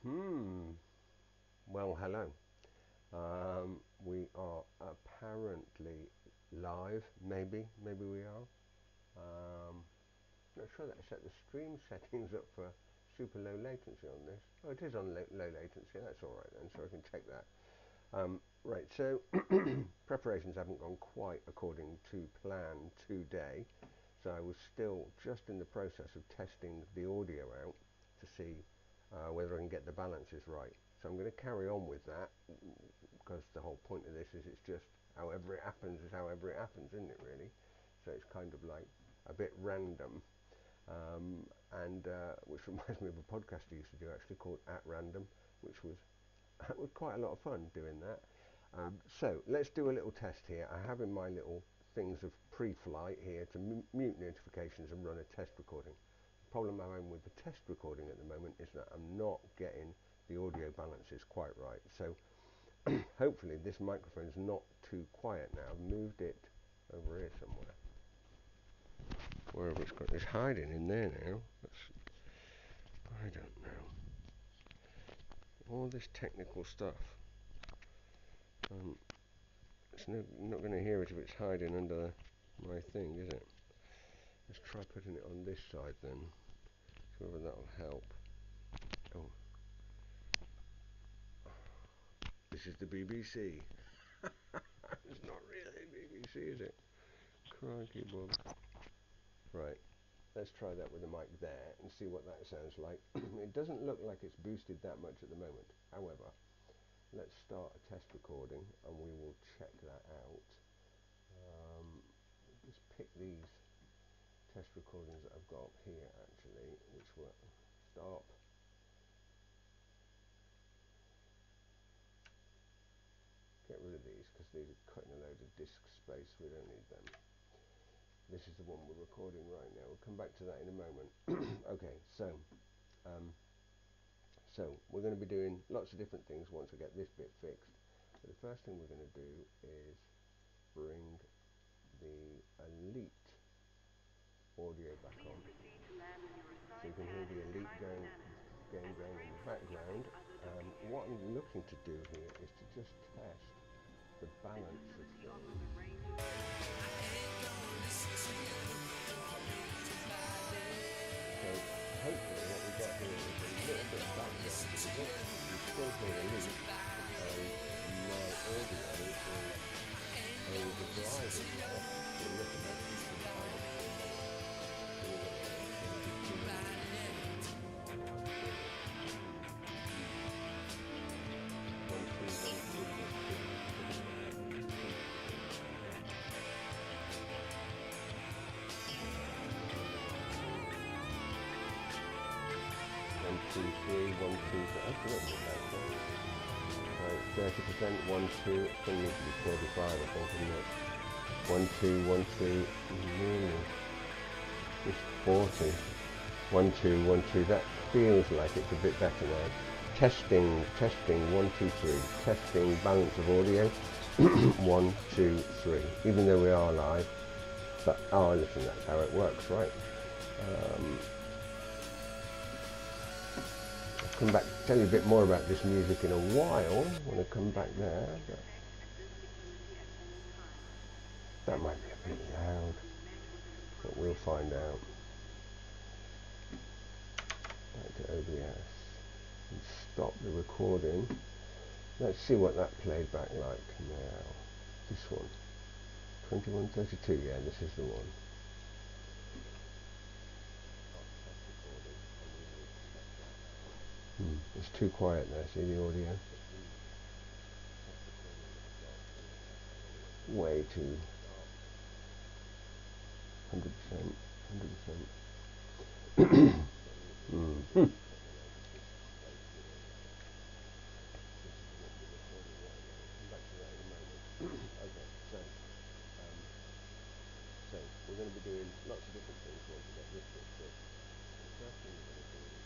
Well, hello. We are apparently live. Maybe we are. Not sure that I set the stream settings up for super low latency on this. Oh, it is on low latency. That's all right then. So I can check that. Right. So preparations haven't gone quite according to plan today. So I was still just in the process of testing the audio out to see whether I can get the balances right. So I'm going to carry on with that because the whole point of this is it's just however it happens is however it happens, isn't it really? So it's kind of like a bit random, and which reminds me of a podcast I used to do actually called At Random, which was quite a lot of fun doing that. So let's do a little test here. I have in my little things of pre-flight here to mute notifications and run a test recording. The problem I'm having with the test recording at the moment is that I'm not getting the audio balances quite right. So hopefully this microphone's not too quiet now. I've moved it over here somewhere. Wherever it's hiding in there now. I don't know. All this technical stuff. It's not going to hear it if it's hiding under my thing, is it? Let's try putting it on this side then. See whether that'll help. Oh. This is the BBC. It's not really BBC, is it? Crikey, Bob. Right. Let's try that with the mic there and see what that sounds like. It doesn't look like it's boosted that much at the moment. However, let's start a test recording and we will check that out. Just pick these test recordings that I've got up here actually, which were stop. Get rid of these because these are cutting a load of disk space. We don't need them. This is the one we're recording right now. We'll come back to that in a moment. Okay, so we're going to be doing lots of different things once I get this bit fixed. But the first thing we're going to do is bring the Elite audio back on. So you can hear the Elite game going in the background. What I'm looking to do here is to just test the balance of things. So hopefully what we got here is a little bit of background music. You still hear Elite, and my audio is overdriving there. So we're looking at this in the balance. Two, three, 1, 2, I forgot that. 30%, 1, 2, it's going to need to be 35, I think, isn't it? 1, 2, 1, 2, it's 40. 1, 2, 1, 2, that feels like it's a bit better now. Testing, 1, 2, 3, testing balance of audio, 1, 2, 3, even though we are live, but, oh, listen, that's how it works, right? Come back to tell you a bit more about this music in a while when I come back there, but that might be a bit loud, but we'll find out. Back to OBS and stop the recording. Let's see what that played back like now. This one, 2132, yeah, this is the one. It's too quiet there, see the audio? Way too 100%, 100%. Okay, so we're going to be doing lots of different things once we get this bit fixed. The first thing we're going to do is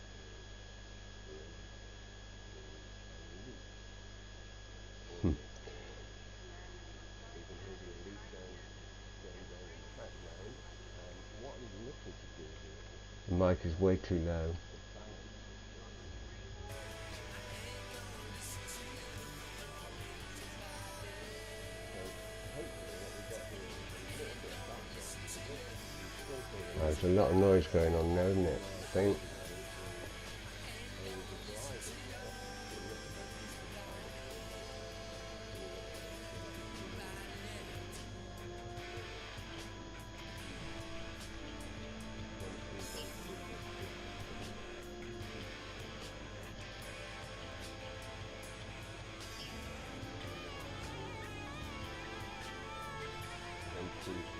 bring the Elite audio. So you can hear the Elite game going in the background. What I'm looking to do here is the mic is way too low. The balance of things. a lot of noise going on now, isn't it? I think.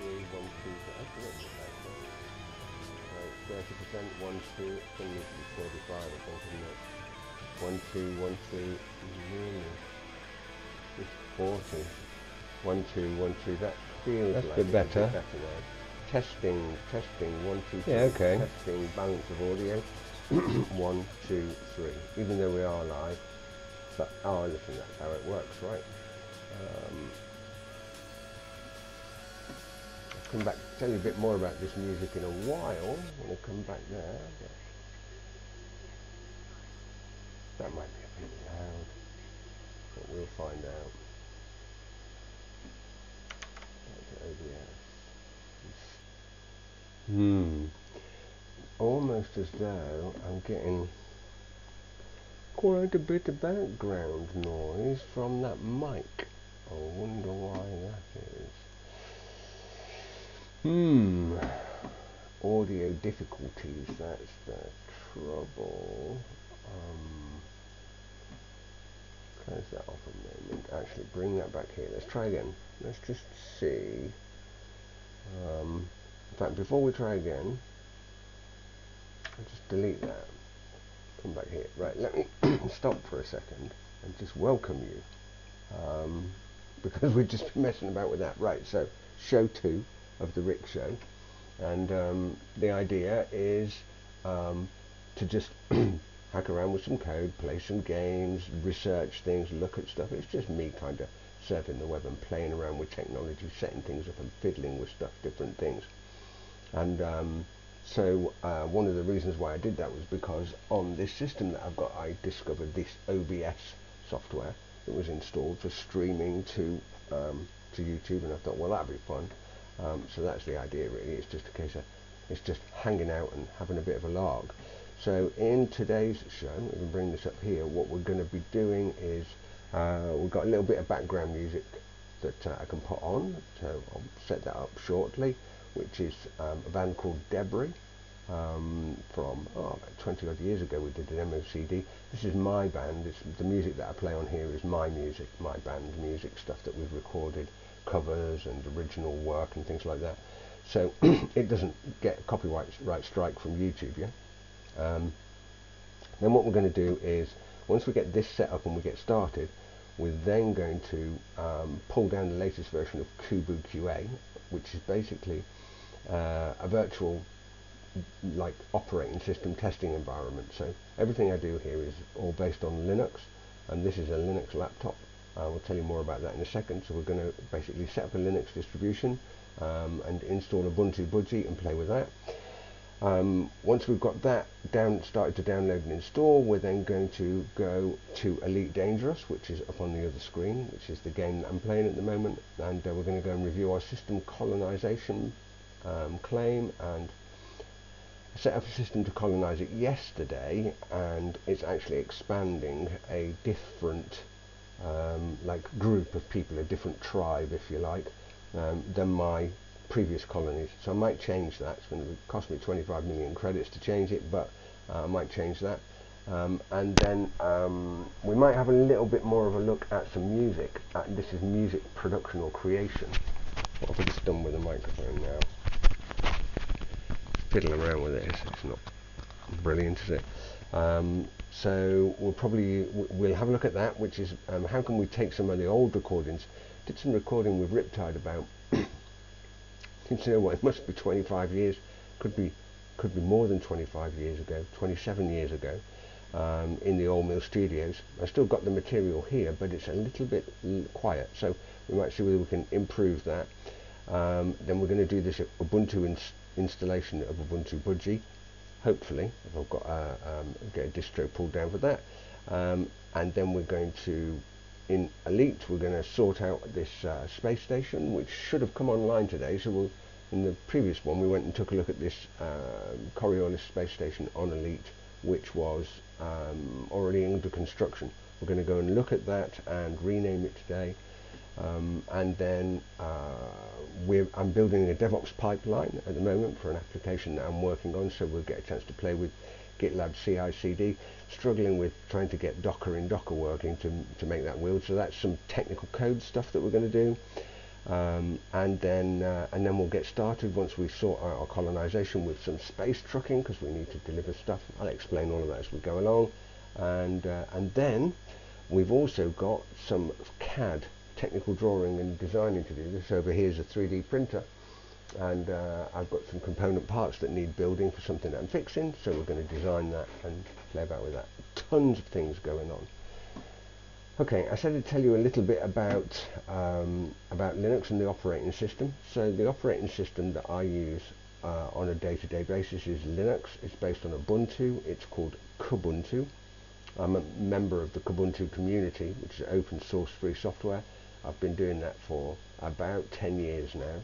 One, two, that's a little bit like 30%, 1, 2, it's going to need to be 35, I think, isn't it? 1, 2, 1, 2, really? It's 40. 1, 2, 1, 2, that feels that's like a bit better. Now. Testing, 1, 2, 3. Yeah, okay. Testing, balance of audio. 1, 2, 3. Even though we are live, but, oh, listen, that's how it works, right? Come back, tell you a bit more about this music in a while when I come back there. That might be a bit loud, but we'll find out. OBS. Almost as though I'm getting quite a bit of background noise from that mic. I wonder why that is. Audio difficulties, that's the trouble. Close that off a moment. Actually, bring that back here. Let's try again. Let's just see. In fact, before we try again, I'll just delete that. Come back here. Right, let me stop for a second and just welcome you. Because we've just been messing about with that. Right, so show 2 of the Rick Show. And the idea is to just hack around with some code, play some games, research things, look at stuff. It's just me kind of surfing the web and playing around with technology, setting things up and fiddling with stuff, different things. And so one of the reasons why I did that was because on this system that I've got, I discovered this OBS software that was installed for streaming to YouTube, and I thought, well, that'd be fun. So that's the idea, really. It's just a case of it's just hanging out and having a bit of a lark. So in today's show, we can bring this up here. What we're going to be doing is we've got a little bit of background music that I can put on. So I'll set that up shortly, which is a band called Debris. From about 20 odd years ago, we did an MOCD. This is my band. The music that I play on here is my music, my band music, stuff that we've recorded, covers and original work and things like that. So it doesn't get a copyright strike from YouTube, yeah? Then what we're going to do is, once we get this set up and we get started, we're then going to pull down the latest version of KubuQA, which is basically a virtual like operating system testing environment. So everything I do here is all based on Linux, and this is a Linux laptop. We'll tell you more about that in a second. So we're going to basically set up a Linux distribution and install Ubuntu Budgie and play with that. Once we've got that started to download and install, we're then going to go to Elite Dangerous, which is up on the other screen, which is the game that I'm playing at the moment, and we're going to go and review our system colonization claim. And I set up a system to colonize it yesterday, and it's actually expanding a different like group of people, a different tribe, if you like, than my previous colonies. So I might change that. It's going to cost me 25 million credits to change it, but I might change that. And then we might have a little bit more of a look at some music. This is music production or creation. What have I just done with the microphone now? Fiddling around with it, it's not brilliant, is it? So we'll have a look at that, which is how can we take some of the old recordings. Did some recording with Riptide about you know what, it must be 25 years, could be more than 25 years ago, 27 years ago, in the Old Mill Studios. I've still got the material here, but it's a little bit quiet, so we might see whether we can improve that. Then we're going to do this Ubuntu installation of Ubuntu Budgie, hopefully, if I've got get a distro pulled down for that. And then we're going to, in Elite, we're going to sort out this space station, which should have come online today, so we'll in the previous one we went and took a look at this Coriolis space station on Elite, which was already under construction. We're going to go and look at that and rename it today. And then I'm building a DevOps pipeline at the moment for an application that I'm working on, so we'll get a chance to play with GitLab CI CD, struggling with trying to get Docker in Docker working to make that build. So that's some technical code stuff that we're going to do. And then we'll get started once we sort out our colonization with some space trucking, because we need to deliver stuff. I'll explain all of that as we go along. And then we've also got some CAD technical drawing and designing to do. This over here is a 3D printer, and I've got some component parts that need building for something that I'm fixing, so we're going to design that and play about with that. Tons of things going on. Okay, I said I'd tell you a little bit about Linux and the operating system. So the operating system that I use on a day-to-day basis is Linux. It's based on Ubuntu. It's called Kubuntu. I'm a member of the Kubuntu community, which is open source free software. I've been doing that for about 10 years now,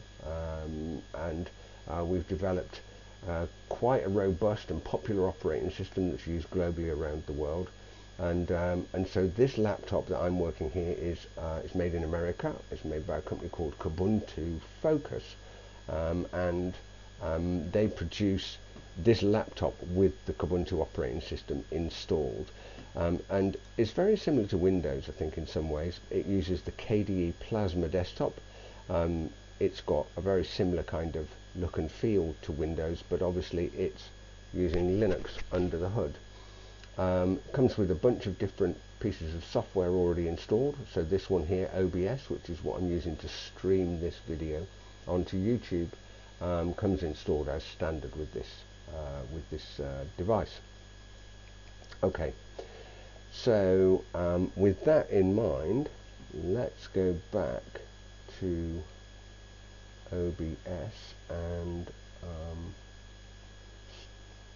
and we've developed quite a robust and popular operating system that's used globally around the world. And so this laptop that I'm working here is made in America. It's made by a company called Ubuntu Focus, and they produce this laptop with the Ubuntu operating system installed. And it's very similar to Windows, I think, in some ways. It uses the KDE Plasma desktop. It's got a very similar kind of look and feel to Windows, but obviously it's using Linux under the hood. Comes with a bunch of different pieces of software already installed. So this one here, OBS, which is what I'm using to stream this video onto YouTube, comes installed as standard with this device. Okay. So with that in mind, let's go back to OBS and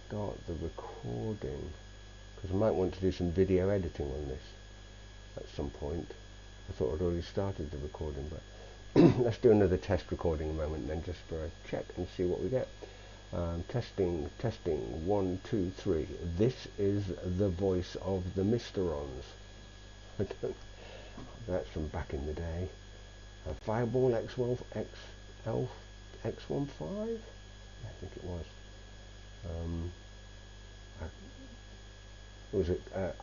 start the recording, because I might want to do some video editing on this at some point. I thought I'd already started the recording, but let's do another test recording a moment then, just for a check and see what we get. Testing 1 2 3. This is the voice of the Misterons. That's from back in the day. Fireball X15, I think it was.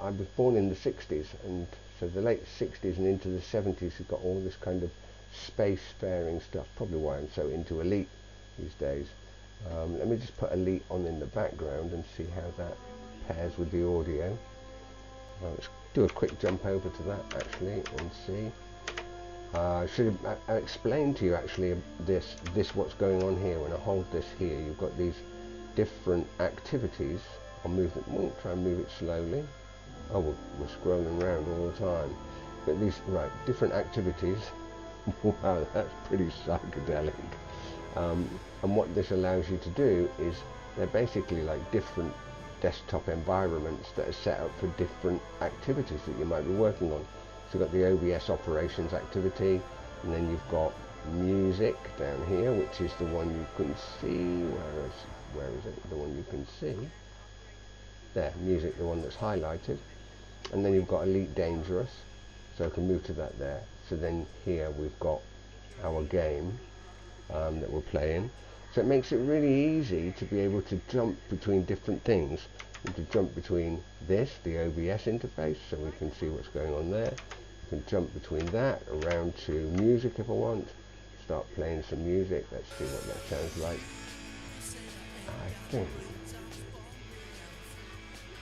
I was born in the 60s, and so the late 60s and into the 70s has got all this kind of spacefaring stuff. Probably why I'm so into Elite these days. Let me just put Elite on in the background and see how that pairs with the audio. Let's do a quick jump over to that actually and see. I explained to you actually this what's going on here. When I hold this here, you've got these different activities. I'll move it. We'll try and move it slowly. Oh, we're scrolling around all the time. But these different activities. Wow, that's pretty psychedelic. And what this allows you to do is they're basically like different desktop environments that are set up for different activities that you might be working on. So you've got the OBS Operations activity, and then you've got music down here, which is the one you can see. Where is it? The one you can see. There, music, the one that's highlighted. And then you've got Elite Dangerous, so I can move to that there. So then here we've got our game that we're playing. So it makes it really easy to be able to jump between different things, and to jump between this, the OBS interface, so we can see what's going on there. You can jump between that around to music if I want. Start playing some music. Let's see what that sounds like.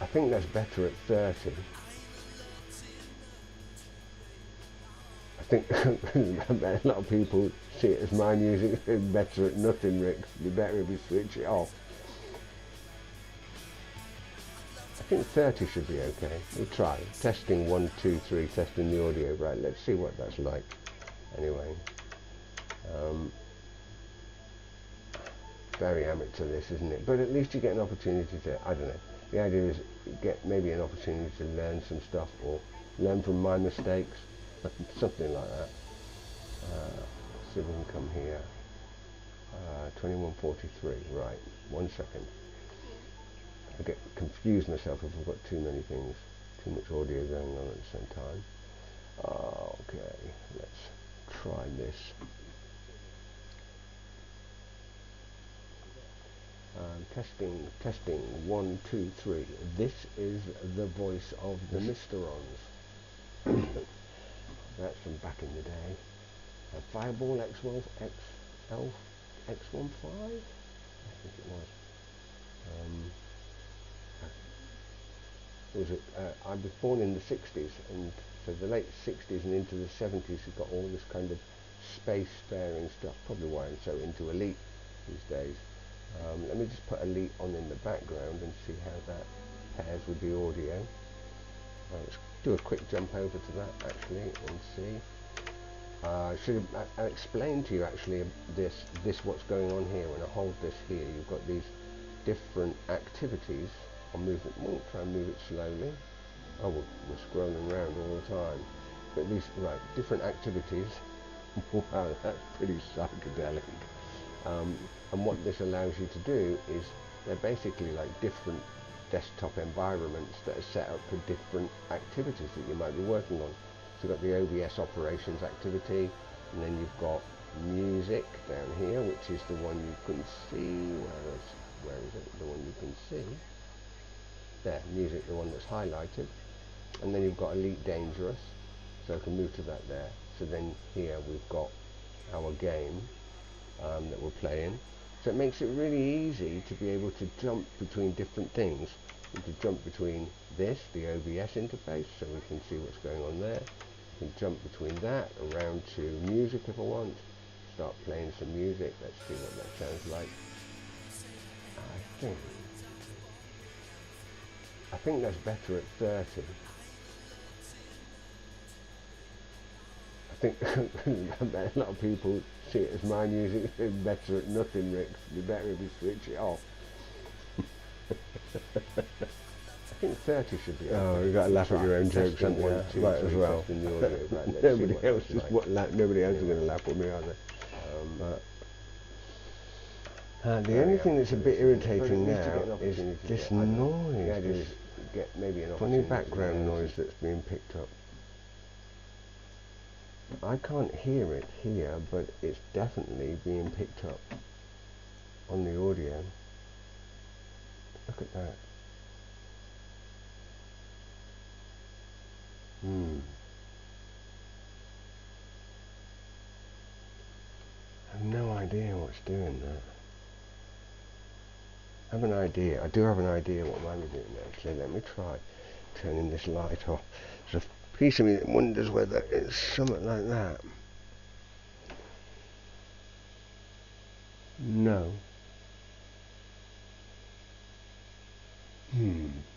I think that's better at 30. I think a lot of people see it as my music is better at nothing, Rick. It'd be better if you switch it off. I think 30 should be okay. We'll try. Testing 1 2 3, testing the audio. Right, let's see what that's like. Anyway. Very amateur this, isn't it? But at least you get an opportunity to, I don't know. The idea is get maybe an opportunity to learn some stuff, or learn from my mistakes. Something like that. See if we can come here. 2143, right, 1 second. I get confused myself if I've got too many things, too much audio going on at the same time. Okay, let's try this. Testing, 1, 2, 3. This is the voice of the Mysterons. That's from back in the day. Fireball X1, X15? I think it was. I was born in the 60s, and so the late 60s and into the 70s, you've got all this kind of space-faring stuff, probably why I'm so into Elite these days. Let me just put Elite on in the background and see how that pairs with the audio. Let's do a quick jump over to that actually and see. I explained to you actually this what's going on here. When I hold this here, you've got these different activities. I'll move it. We'll try and move it slowly. Oh, we're scrolling around all the time. But these different activities. Wow, that's pretty psychedelic. And what this allows you to do is they're basically like different desktop environments that are set up for different activities that you might be working on. So you've got the OBS Operations activity, and then you've got music down here, which is the one you can see. Where is it? The one you can see. There, music, the one that's highlighted. And then you've got Elite Dangerous, so I can move to that there. So then here we've got our game that we're playing. So it makes it really easy to be able to jump between different things, and to jump between this, the OBS interface, so we can see what's going on there. We can jump between that around to music if I want. Start playing some music. Let's see what that sounds like. I think that's better at 30. I think a lot of people see it as my music is better at nothing, Rick. You better if you switch it off. I think 30 should be. Oh, you've got to laugh at your own jokes, haven't you? Right, as well. Nobody else is going to laugh at me, are they? The only thing that's a bit irritating now is this noise, this funny background noise that's being picked up. I can't hear it here, but it's definitely being picked up on the audio. Look at that. I have no idea what's doing that. I have an idea. I do have an idea what mine is doing actually. Let me try turning this light off. There's a piece of me that wonders whether it's something like that. No.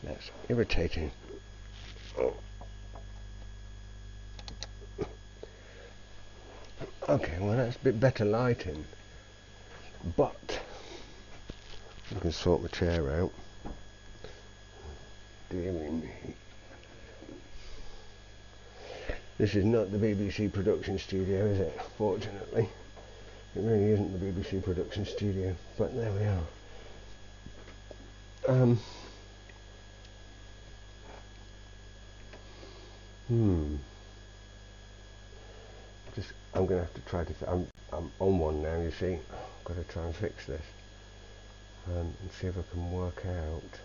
That's irritating. Oh. Okay, well that's a bit better lighting. But I can sort my chair out. Dearie me. This is not the BBC production studio, is it? Fortunately. It really isn't the BBC production studio, but there we are. I'm going to have to try to. I'm on one now. You see, I've got to try and fix this and see if I can work out.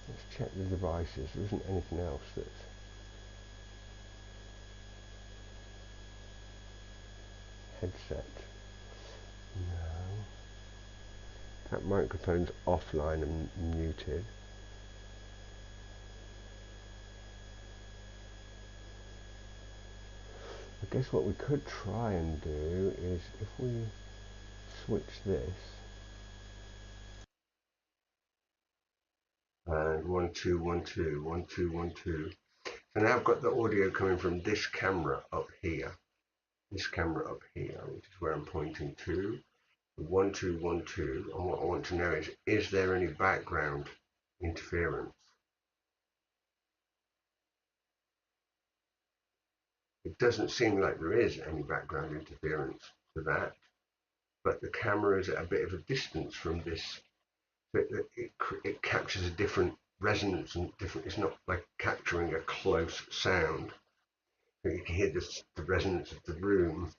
Let's check the devices. There isn't anything else that's. Headset. No. That microphone's offline and muted. I guess what we could try and do is if we switch this. And 1 2 1 2 1 2 1 2. So now I've got the audio coming from this camera up here. This camera up here, which is where I'm pointing to. 1 2 1 2. And what I want to know is there any background interference? It doesn't seem like there is any background interference to that, but the camera is at a bit of a distance from this. It captures a different resonance and different. It's not like capturing a close sound. You can hear the resonance of the room.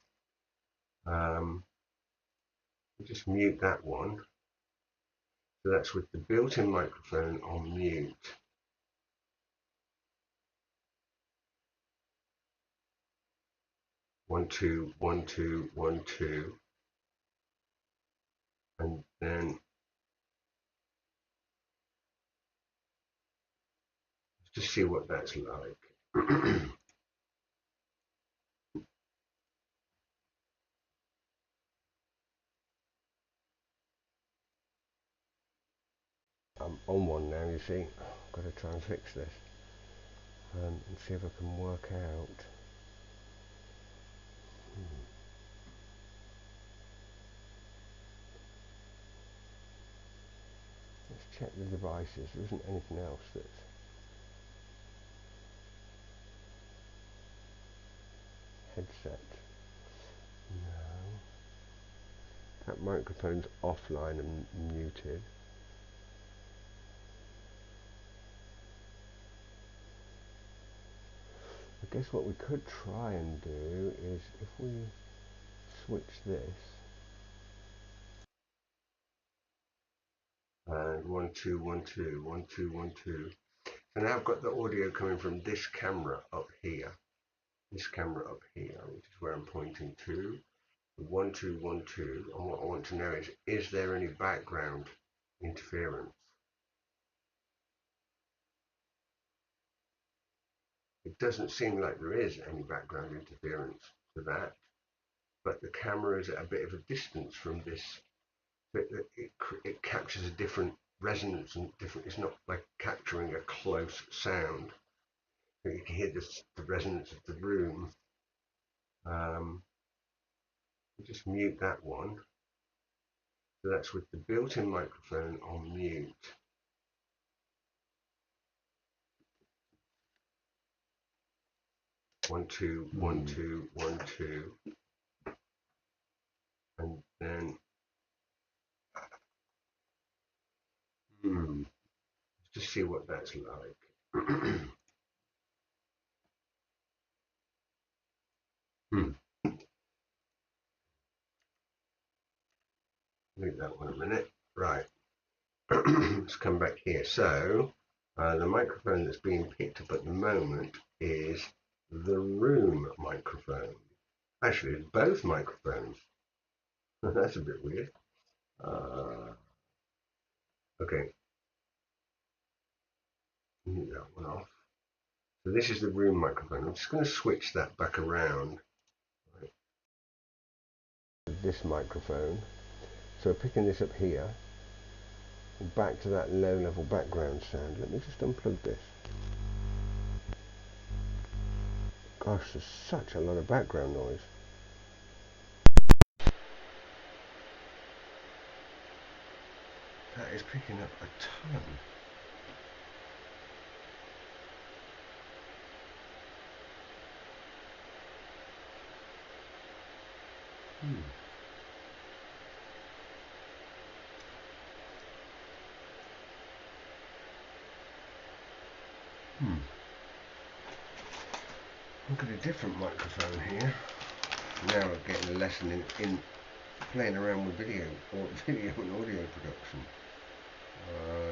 Just mute that one. So that's with the built-in microphone on mute. One, two, 1, 2, 1, 2. And then just see what that's like. I'm on one now, you see. I've got to try and fix this and see if I can work out. Let's check the devices. There isn't anything else that's headset. No. That microphone's offline and muted. I guess what we could try and do is if we switch this and 1, 2, 1, 2, 1, 2, 1, 2. So now I've got the audio coming from this camera up here. This camera up here, which is where I'm pointing to. 1, 2, 1, 2. And what I want to know is there any background interference? It doesn't seem like there is any background interference to that, but the camera is at a bit of a distance from this. It captures a different resonance and different. It's not like capturing a close sound. You can hear the resonance of the room. Just mute that one. So that's with the built-in microphone on mute. One, two, 1, 2, 1, 2. And then just see what that's like. Leave that one a minute. Right. Let's come back here. So the microphone that's being picked up at the moment is the room microphone. Actually, it's both microphones. That's a bit weird. Okay. Mute that one off. So this is the room microphone. I'm just going to switch that back around. Right. This microphone. So picking this up here, back to that low level background sound. Let me just unplug this. Gosh, there's such a lot of background noise. That is picking up a ton. Look at a different microphone here. Now we're getting a lesson in playing around with video and audio production.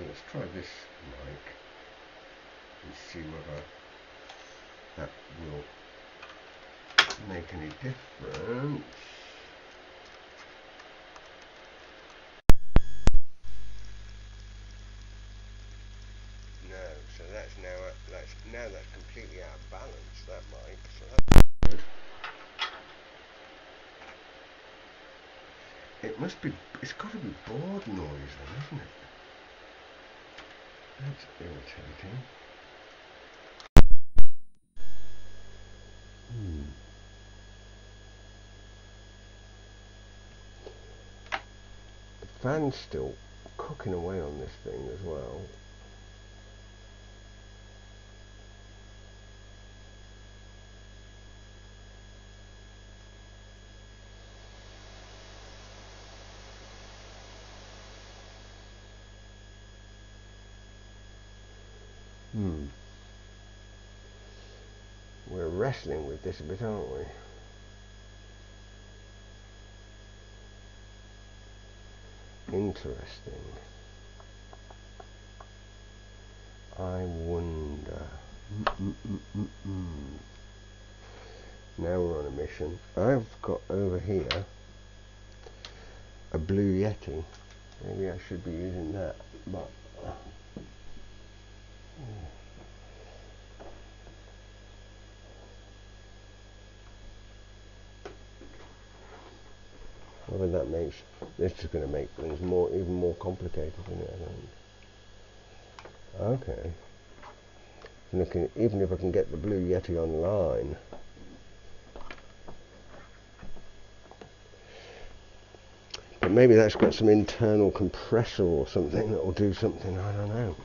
Let's try this mic and see whether that will make any difference. No, so that's that's completely out of balance, that mic, so that's good. It's got to be board noise then, isn't it? That's irritating. The fan's still cooking away on this thing as well. We're wrestling with this a bit, aren't we? Interesting. I wonder. Now we're on a mission. I've got over here a Blue Yeti. Maybe I should be using that, but whether that makes this is going to make things even more complicated, isn't it? Okay. Looking, even if I can get the Blue Yeti online. But maybe that's got some internal compressor or something that will do something, I don't know.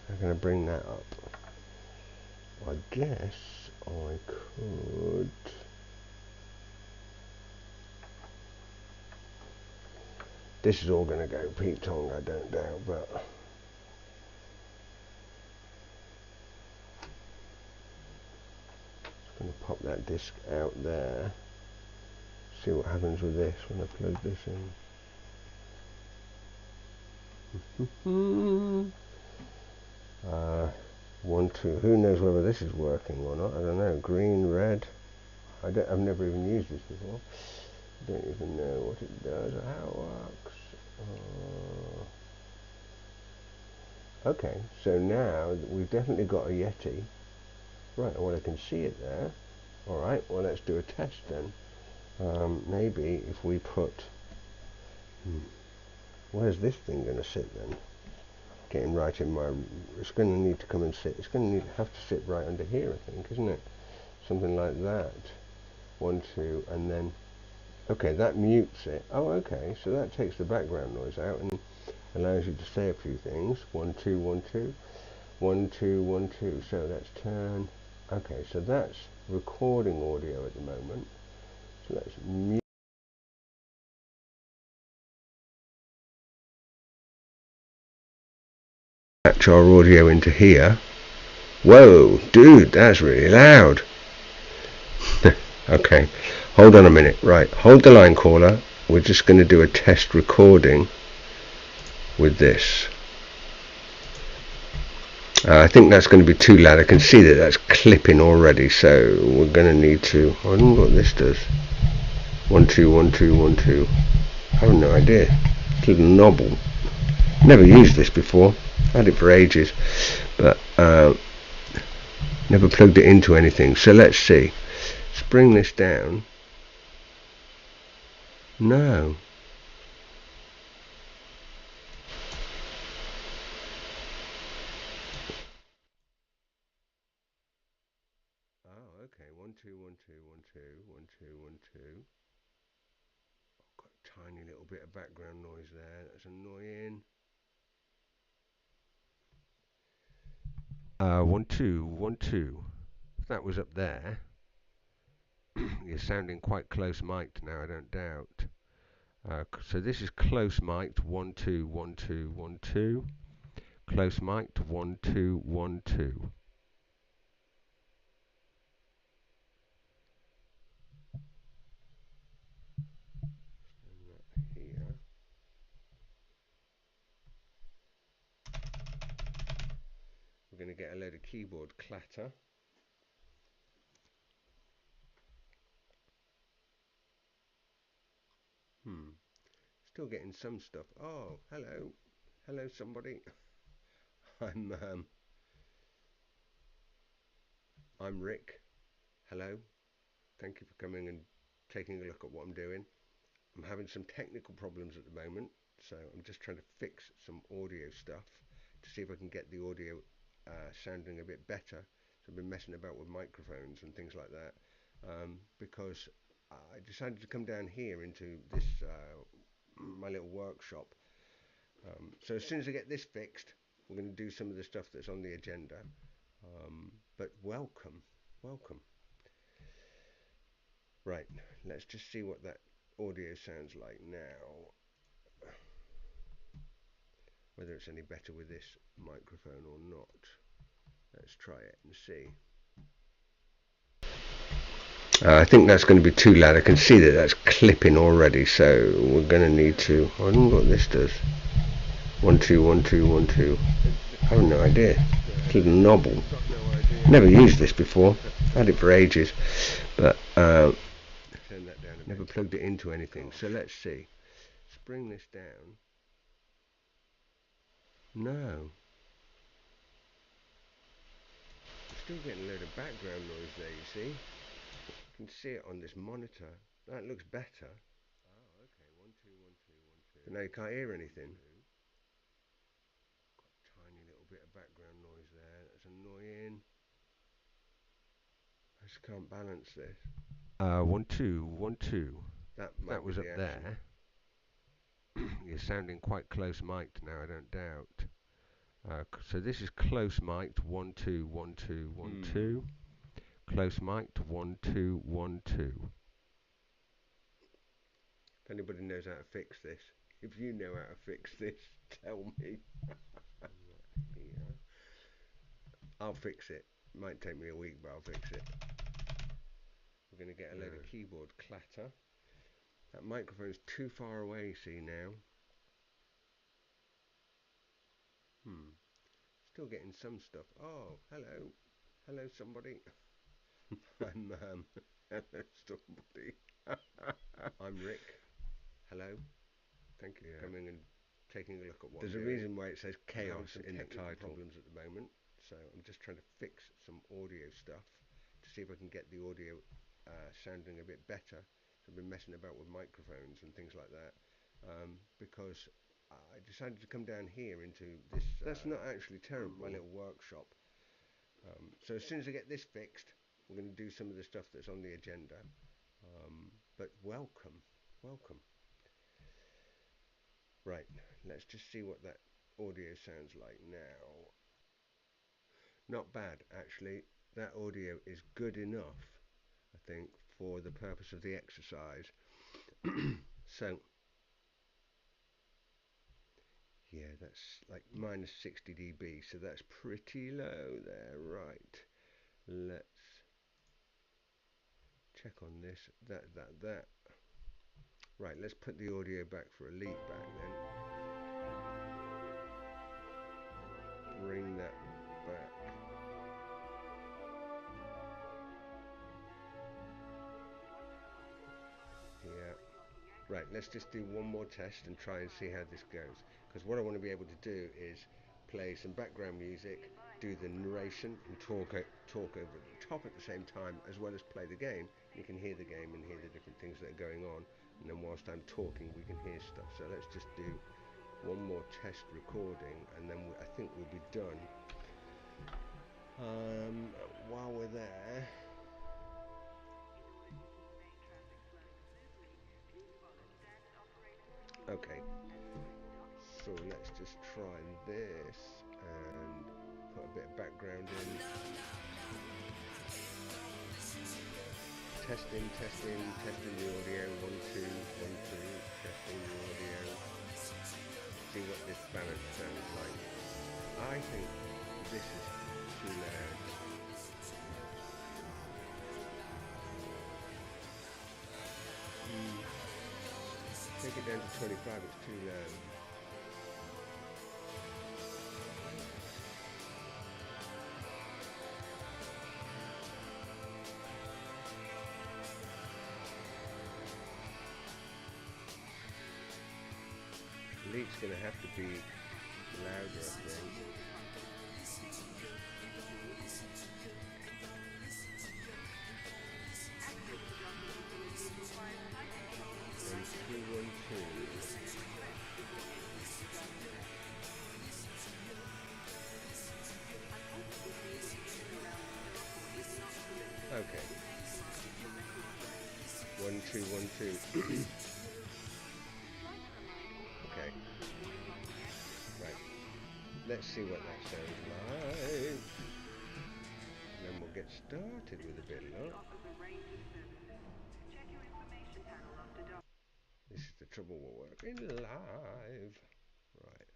How can I bring that up? I guess I could. This is all going to go Pete Tong, I don't doubt, but I'm going to pop that disk out there. See what happens with this when I plug this in. 1, 2. Who knows whether this is working or not? I don't know. Green, red. I've never even used this before. I don't even know what it does or how it works. Okay, so now we've definitely got a Yeti. Right, well I can see it there. Alright, well let's do a test then. Maybe if we put... where's this thing going to sit then? Getting right in my... It's going to need to come and sit. It's going to have to sit right under here, I think, isn't it? Something like that. 1, 2, and then... Okay, that mutes it. Oh, okay, so that takes the background noise out and allows you to say a few things. 1, 2, 1, 2. 1, 2, 1, 2. So let's turn... Okay, so that's recording audio at the moment. So let's mute. Patch our audio into here. Whoa, dude, that's really loud. Okay, hold on a minute. Right, hold the line caller. We're just going to do a test recording with this. I think that's going to be too loud. I can see that that's clipping already, so we're going to need to... I don't know what this does. 1, 2, 1, 2, 1, 2. I have no idea. It's a little knobble. Never used this before. Had it for ages, but never plugged it into anything. So let's see. Let's bring this down. No. Oh, okay. 1, 2, 1, 2, 1, 2, 1, 2, 1, 2. Got a tiny little bit of background noise there. That's annoying. 1, 2, 1, 2. That was up there. You're sounding quite close mic'd now, I don't doubt. So this is close mic'd. 1, 2, 1, 2, 1, 2. Close mic'd. 1, 2, 1, 2. Here. We're going to get a load of keyboard clatter. Still getting some stuff. Oh, hello. Hello, somebody. I'm Rick. Hello. Thank you for coming and taking a look at what I'm doing. I'm having some technical problems at the moment, so I'm just trying to fix some audio stuff to see if I can get the audio sounding a bit better. So I've been messing about with microphones and things like that because I decided to come down here into this my little workshop. So as soon as I get this fixed, we're going to do some of the stuff that's on the agenda. But welcome. Right, let's just see what that audio sounds like now. Whether it's any better with this microphone or not. Let's try it and see. I think that's going to be too loud. I can see that that's clipping already, so we're going to need to... I don't know what this does. 1 2 1 2 1 2. I have no idea. It's a little knobble. Never used this before. Had it for ages, but never plugged it into anything. So let's see. Let's bring this down. No. Still getting a load of background noise there, you see. You can see it on this monitor. That looks better. Oh, okay. 1 2 1 2 1 2. But now you can't hear anything. Got a tiny little bit of background noise there. That's annoying. I just can't balance this. 1 2 1 2. That was up there. You're sounding quite close mic'd now, I don't doubt. So this is close mic'd 1 2 1 2 1 2. Close mic'd 1 2 1 2. If anybody knows how to fix this, if you know how to fix this, tell me. Yeah. I'll fix it. Might take me a week, but I'll fix it. We're going to get a load of keyboard clatter. That microphone's too far away, see now. Still getting some stuff. Oh, hello. Hello, somebody. I'm hello, somebody. I'm Rick. Hello. Thank you for coming and taking a look at what there's a reason why it says chaos in the title. Problems at the moment, so I'm just trying to fix some audio stuff to see if I can get the audio sounding a bit better. So I've been messing about with microphones and things like that because I decided to come down here into this. That's not actually terrible. My little workshop. So as soon as I get this fixed, we're going to do some of the stuff that's on the agenda. But welcome. Right, let's just see what that audio sounds like now. Not bad, actually. That audio is good enough, I think, for the purpose of the exercise. So, yeah, that's like minus 60 dB, so that's pretty low there. Right, let's check on this. That. Right, let's put the audio back for a lead back then. Bring that back. Yeah. Right, let's just do one more test and try and see how this goes. Because what I want to be able to do is play some background music, do the narration and talk over the top at the same time, as well as play the game. You can hear the game and hear the different things that are going on, and then whilst I'm talking we can hear stuff. So let's just do one more test recording and then I think we'll be done. While we're there, okay, so let's just try this and put a bit of background in. Testing the audio. 1 2 1 2. Testing the audio. See what this balance sounds like. I think this is too loud. Take it down to 25. It's too low. Leak's going to have to be louder, I think. One, two. Okay. 1 2 1 2. Okay. Right. Let's see what that sounds like. And then we'll get started with a bit of luck. This is the trouble we're working live. Right.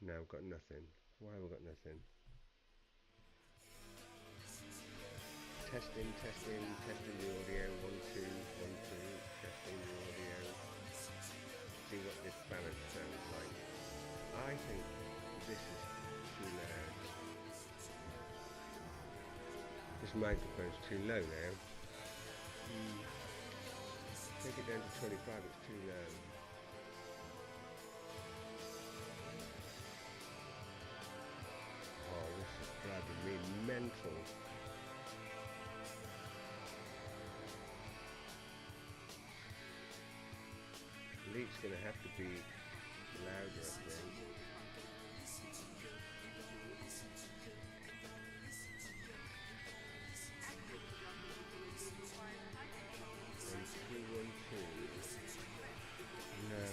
Now we've got nothing. Why have we got nothing? Testing the audio. 1, 2, 1, 2. Testing the audio. See what this balance sounds like. I think this is too loud. This microphone's too low now. Take it down to 25, it's too low. Oh, this is driving me mental. Leak's going to have to be louder, I think. No.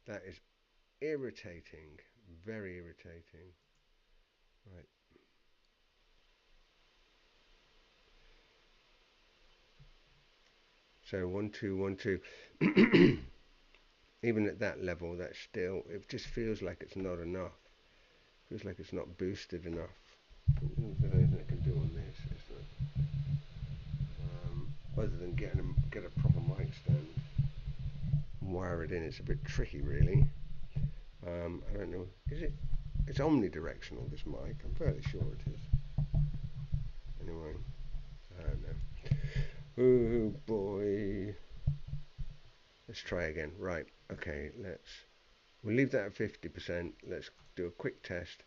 That is irritating, very irritating. Right. So 1, 2, 1, 2. Even at that level, that's still, it just feels like it's not enough. Feels like it's not boosted enough. There's anything I can do on this, other than get a proper mic stand, wire it in. It's a bit tricky, really. I don't know. Is it? It's omnidirectional, this mic. I'm fairly sure it is. Anyway, I don't know. Oh boy. Let's try again. Right. Okay. We'll leave that at 50%. Let's do a quick test.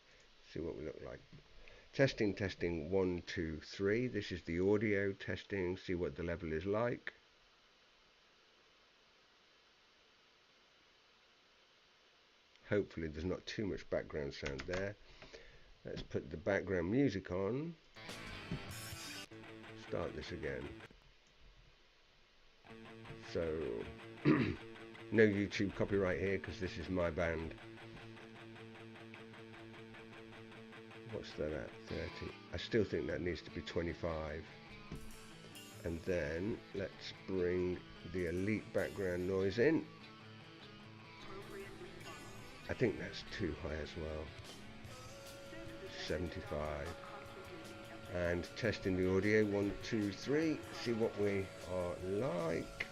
See what we look like. Testing. 1, 2, 3. This is the audio testing. See what the level is like. Hopefully there's not too much background sound there. Let's put the background music on. Start this again. So, no YouTube copyright here because this is my band. What's that at? 30. I still think that needs to be 25. And then let's bring the elite background noise in. I think that's too high as well. 75. And testing the audio. 1, 2, 3. See what we are like.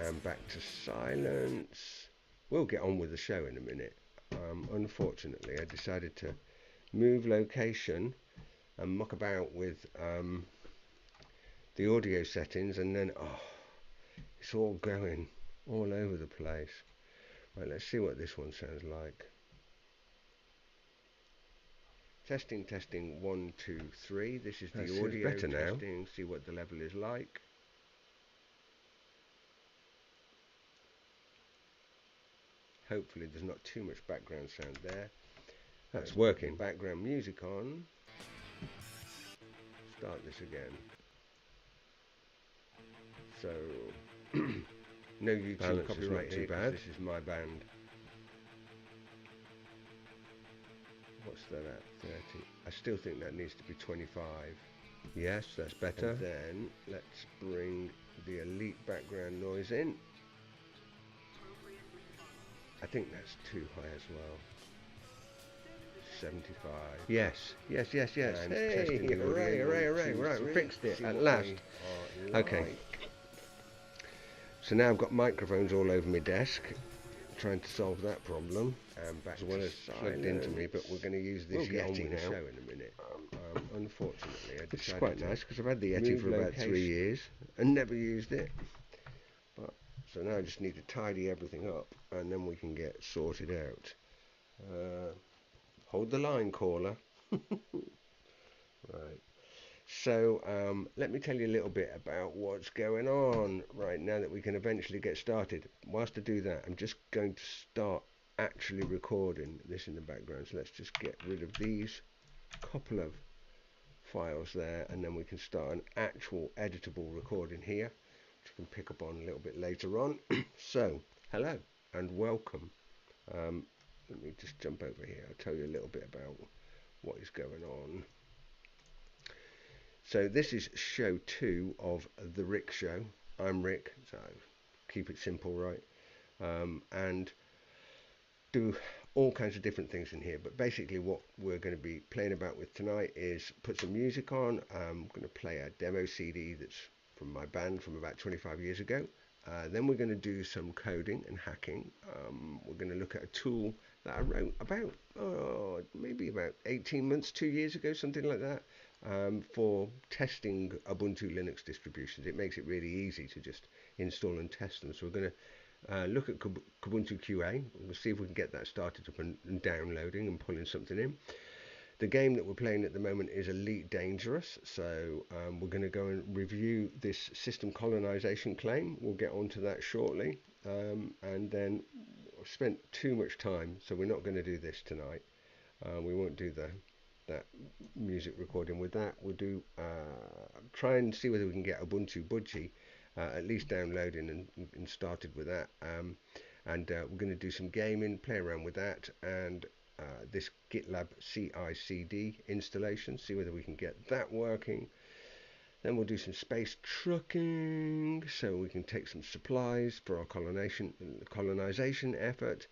And back to silence. We'll get on with the show in a minute. Unfortunately, I decided to move location and muck about with the audio settings, and then it's all going all over the place. Right, let's see what this one sounds like. Testing. 1, 2, 3. This is the audio better testing. Now. See what the level is like. Hopefully there's not too much background sound there. That's working. Background music on. Start this again. So, no YouTube copyright here because this is my band. What's that at? 30. I still think that needs to be 25. Yes, that's better. And then let's bring the elite background noise in. I think that's too high as well. 75. Yes. And hey, hooray. Right, we fixed it at last. Okay. So now I've got microphones all over my desk, trying to solve that problem. Back as well as plugged into me, but we're going to use this Yeti now. Show in a minute. Unfortunately, It's quite nice because I've had the Yeti for about 3 years and never used it. So now I just need to tidy everything up, and then we can get sorted out. Hold the line, caller. Right. So let me tell you a little bit about what's going on right now that we can eventually get started. Whilst I do that, I'm just going to start actually recording this in the background. So let's just get rid of these couple of files there, and then we can start an actual editable recording here, which we can pick up on a little bit later on. So hello and welcome. Let me just jump over here. I'll tell you a little bit about what is going on. So this is show 2 of the Rick Show. I'm Rick, so keep it simple, right? And do all kinds of different things in here, but basically what we're going to be playing about with tonight is put some music on. I'm going to play a demo CD that's from my band from about 25 years ago. Then we're going to do some coding and hacking. We're going to look at a tool that I wrote about maybe about 18 months, 2 years ago, something like that, for testing Ubuntu Linux distributions. It makes it really easy to just install and test them. So we're going to look at KubuQA. We'll see if we can get that started up and downloading and pulling something in. The game that we're playing at the moment is Elite Dangerous, so we're going to go and review this system colonization claim. We'll get onto that shortly, and then I've spent too much time, so we're not going to do this tonight. We won't do that music recording with that. We'll do try and see whether we can get Ubuntu Budgie at least downloading and started with that, and we're going to do some gaming, play around with that, and this GitLab CI CD installation, see whether we can get that working. Then we'll do some space trucking so we can take some supplies for our colonization effort.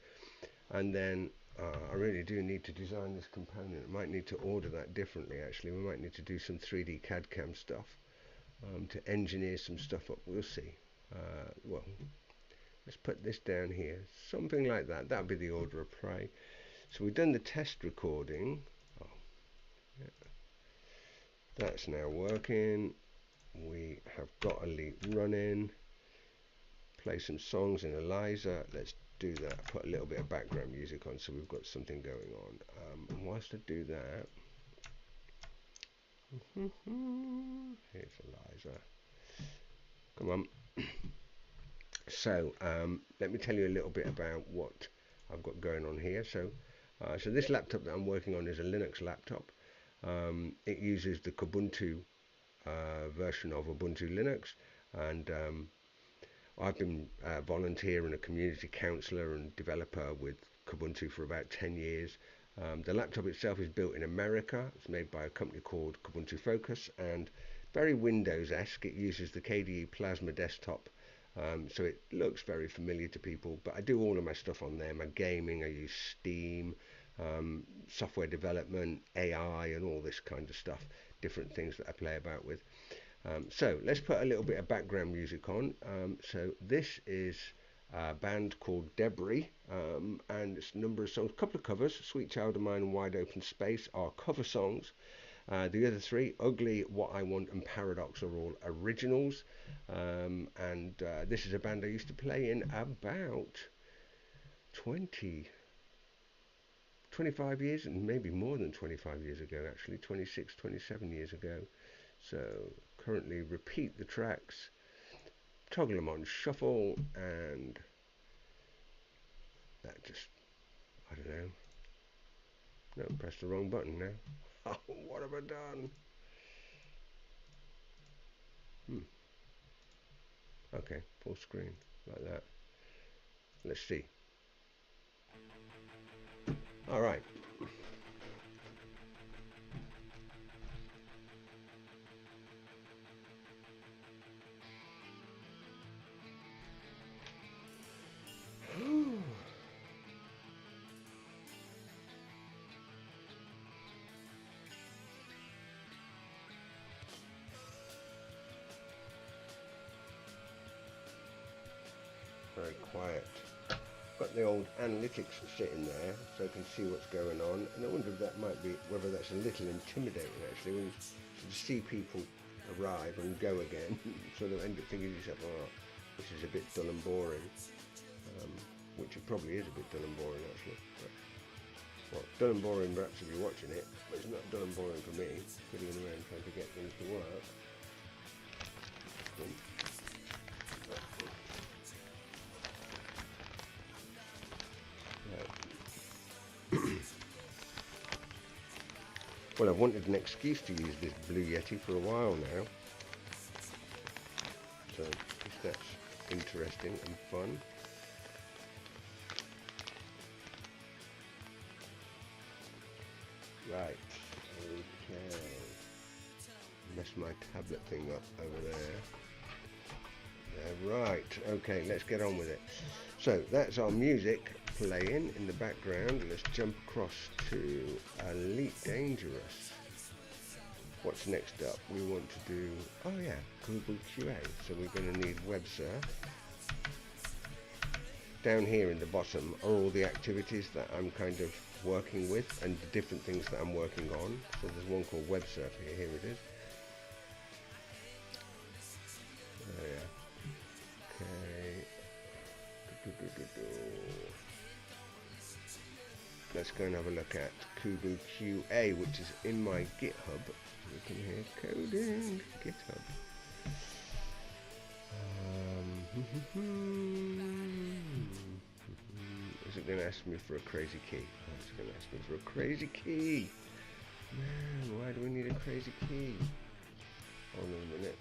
And then I really do need to design this component. I might need to order that differently actually. We might need to do some 3D CAD CAM stuff to engineer some stuff up. We'll see. Well, let's put this down here, something like that. That'll be the order of play. So we've done the test recording. Oh, yeah. That's now working. We have got Elite running. Play some songs in Eliza. Let's do that. Put a little bit of background music on so we've got something going on. And whilst I do that, here's Eliza. Come on. So let me tell you a little bit about what I've got going on here. So this laptop that I'm working on is a Linux laptop. It uses the Kubuntu version of Ubuntu Linux, and I've been a volunteer and a community counselor and developer with Kubuntu for about 10 years. The laptop itself is built in America. It's made by a company called Kubuntu Focus, and very Windows-esque. It uses the KDE Plasma desktop. So it looks very familiar to people, but I do all of my stuff on there. My gaming, I use Steam, software development, AI, and all this kind of stuff, different things that I play about with. So let's put a little bit of background music on. So this is a band called Debris, and it's a number of songs, a couple of covers. Sweet Child of Mine and Wide Open Space are cover songs. The other three, Ugly, What I Want and Paradox, are all originals. And this is a band I used to play in about 25 years, and maybe more than 25 years ago actually, 26, 27 years ago. So currently repeat the tracks, toggle them on shuffle, and that just, I don't know, no, press the wrong button now. Oh, what have I done? Okay, full screen like that. Let's see. All right. Very quiet. Got the old analytics sitting there so I can see what's going on, and I wonder if that might be, whether that's a little intimidating actually, when you see people arrive and go again. Sort of end up thinking to yourself, oh, this is a bit dull and boring, which it probably is a bit dull and boring actually. But, well, dull and boring perhaps if you're watching it, but it's not dull and boring for me, sitting around trying to get things to work. Well, I've wanted an excuse to use this Blue Yeti for a while now. So, if that's interesting and fun. Right, okay. Mess my tablet thing up over there. Right, okay, let's get on with it. So that's our music playing in the background. Let's jump across to Elite Dangerous. What's next up? We want to do, oh yeah, KubuQA. So we're going to need web surf. Down here in the bottom are all the activities that I'm kind of working with and the different things that I'm working on. So there's one called web surf here. Here it is. Oh yeah. Okay. Let's go and have a look at KubuQA, which is in my GitHub. You can hear coding GitHub. Is it going to ask me for a crazy key? Oh, it's going to ask me for a crazy key. Man, why do we need a crazy key? Hold on a minute.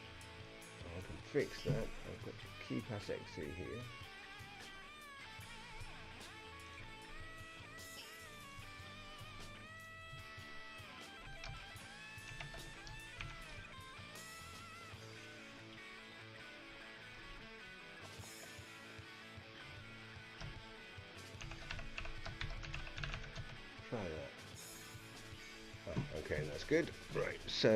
I can fix that. I've got KeyPass.exe here. Try that. Oh, okay, that's good. Right, so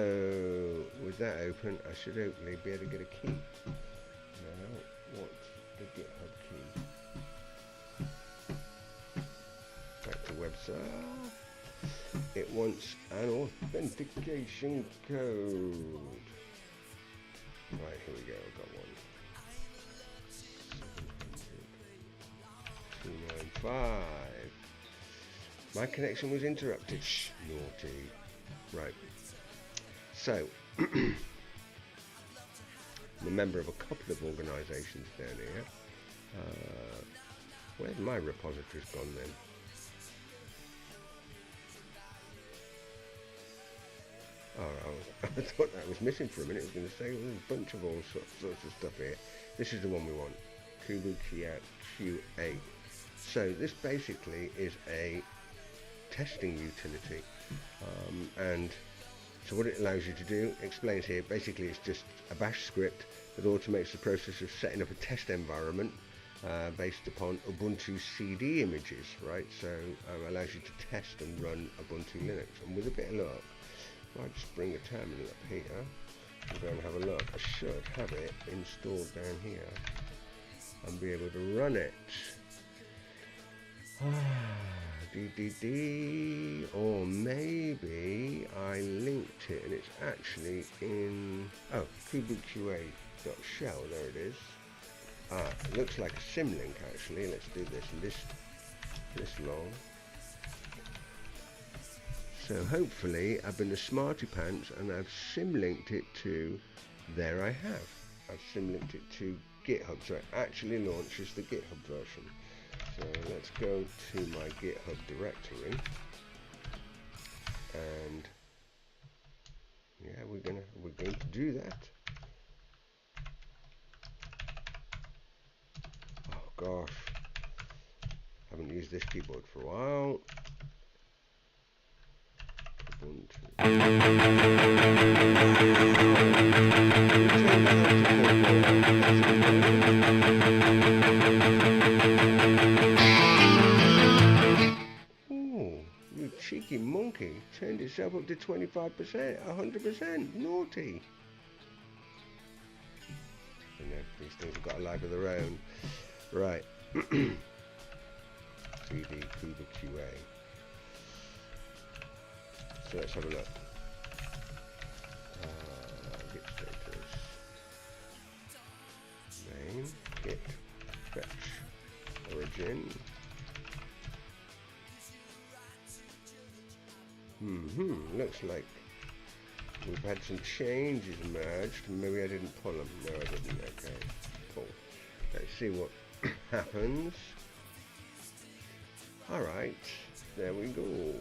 with that open, I should hopefully be able to get a key. Now, what's the GitHub key? Back to web surf. It wants an authentication code. Right, here we go, I've got one. 295. My connection was interrupted. Shh, naughty. Right. So, I'm a member of a couple of organisations down here. Where's my repositories gone then? Oh, I thought that was missing for a minute. I was going to say there's a bunch of all sorts of stuff here. This is the one we want. KubuQA. So this basically is a testing utility, and so what it allows you to do, explains here, basically it's just a bash script that automates the process of setting up a test environment based upon Ubuntu CD images, right? So allows you to test and run Ubuntu Linux, and with a bit of luck, if I just bring a terminal up here and go and have a look, I should have it installed down here and be able to run it. Or maybe I linked it and it's actually in, oh, KubuQA.shell, there it is. It looks like a symlink actually. Let's do this in this long. So hopefully I've been a smarty pants and I've symlinked it to, there I have. I've symlinked it to GitHub, so it actually launches the GitHub version. So let's go to my GitHub directory, and yeah, we're going to do that. Oh gosh, haven't used this keyboard for a while. You cheeky monkey, turned itself up to 25%, 100%, naughty. And these things have got a life of their own. Right. CD KubuQA. So let's have a look. Git status. Main, git, fetch, origin. Looks like we've had some changes merged. Maybe I didn't pull them. No, I didn't. Okay, cool. Let's see what happens. Alright, there we go.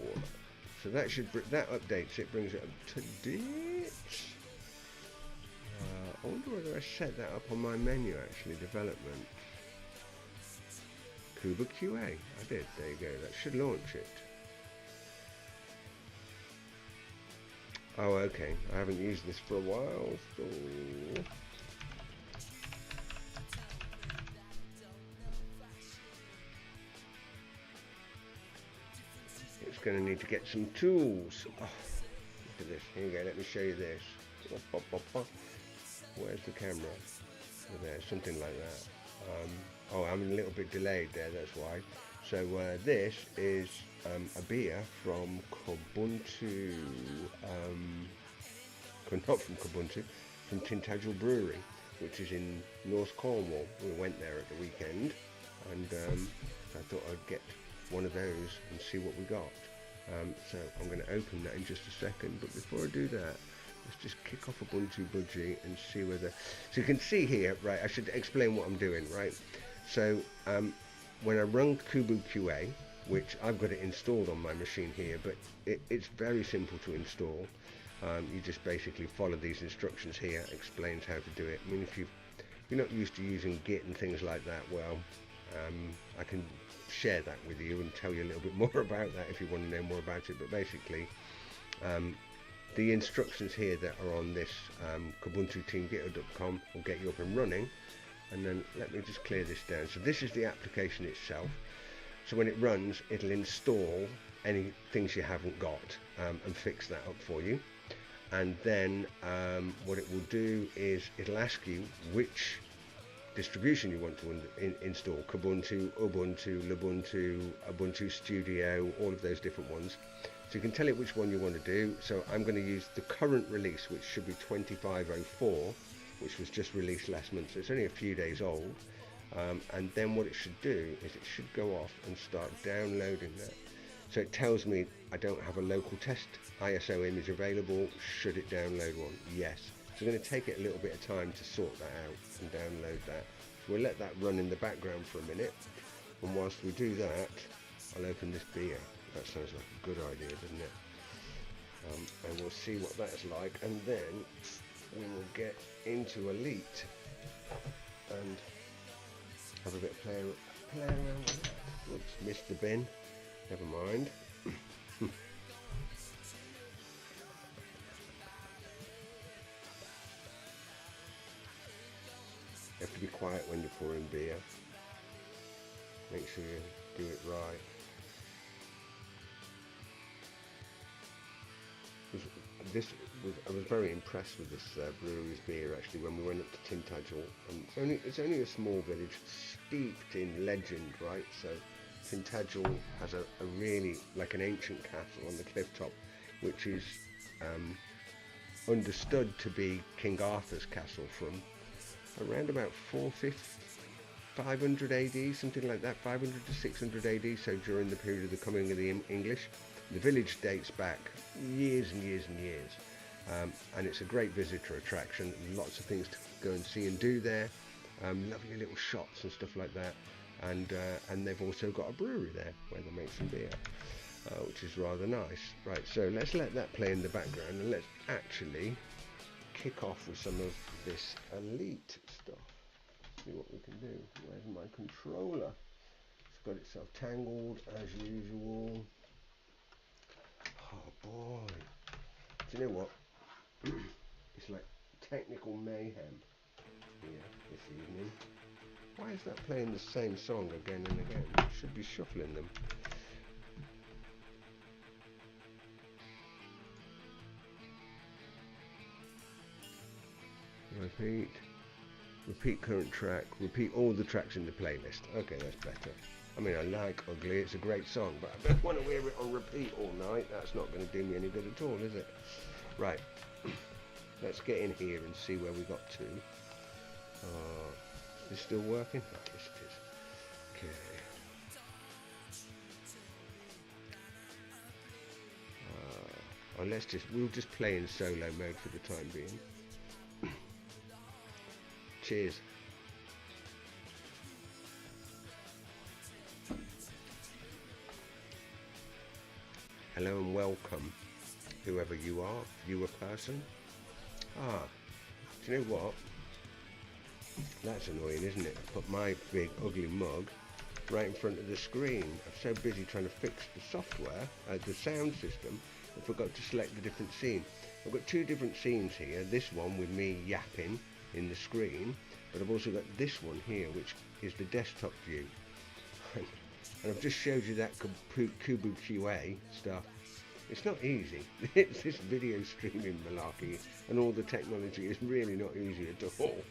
So that updates it, brings it up to date. I wonder whether I set that up on my menu actually, development. KubuQA, I did, there you go, that should launch it. Oh, okay, I haven't used this for a while, so... It's going to need to get some tools. Oh, look at this, here you go, let me show you this. Where's the camera? Oh, there, something like that. Oh, I'm a little bit delayed there, that's why. So this is a beer from Ubuntu, not from Ubuntu, from Tintagel Brewery, which is in North Cornwall. We went there at the weekend, and I thought I'd get one of those and see what we got. So I'm going to open that in just a second, but before I do that, let's just kick off Ubuntu Budgie and see whether... So you can see here, right, I should explain what I'm doing, right? So when I run KubuQA, which I've got it installed on my machine here, but it's very simple to install. You just basically follow these instructions here, explains how to do it. I mean, if you're not used to using Git and things like that, well, I can share that with you and tell you a little bit more about that if you want to know more about it. But basically, the instructions here that are on this kubuntu-team-github.com will get you up and running. And then let me just clear this down. So this is the application itself. So when it runs, it'll install any things you haven't got and fix that up for you. And then what it will do is it'll ask you which distribution you want to install. Kubuntu, Ubuntu, Lubuntu, Ubuntu Studio, all of those different ones. So you can tell it which one you want to do. So I'm going to use the current release, which should be 2504, which was just released last month. So it's only a few days old. And then what it should do is it should go off and start downloading that. So it tells me I don't have a local test ISO image available. Should it download one? Yes. So we're going to take it a little bit of time to sort that out and download that. So we'll let that run in the background for a minute. And whilst we do that, I'll open this beer. That sounds like a good idea, doesn't it? And we'll see what that's like. And then we will get into Elite and have a bit of play around with that. Whoops, missed the bin. Never mind. You have to be quiet when you're pouring beer. Make sure you do it right. I was very impressed with this brewery's beer actually when we went up to Tintagel, and it's only a small village steeped in legend, right? So Tintagel has a really like an ancient castle on the cliff top, which is understood to be King Arthur's castle from around about 500 AD, something like that, 500 to 600 AD, so during the period of the coming of the English. The village dates back years and years and years, and it's a great visitor attraction. Lots of things to go and see and do there, lovely little shops and stuff like that, and they've also got a brewery there where they make some beer, which is rather nice. Right, so let's let that play in the background and let's actually kick off with some of this Elite stuff. See what we can do. Where's my controller? It's got itself tangled as usual. Oh boy, do you know what? It's like technical mayhem here this evening. Why is that playing the same song again and again? It should be shuffling them. Repeat current track, repeat all the tracks in the playlist. Okay, that's better. I mean, I like Ugly, it's a great song, but I don't want to hear it on repeat all night. That's not going to do me any good at all, is it? Right, let's get in here and see where we got to. Is this still working? Oh, yes it is. Okay. We'll just play in solo mode for the time being. Cheers. Hello and welcome, whoever you are, viewer person. Do you know what? That's annoying, isn't it? I put my big ugly mug right in front of the screen. I'm so busy trying to fix the software, the sound system, I forgot to select the different scene. I've got two different scenes here. This one with me yapping in the screen, but I've also got this one here, which is the desktop view. And I've just showed you that KubuQA stuff. It's not easy. It's this video streaming malarkey, and all the technology is really not easy at all.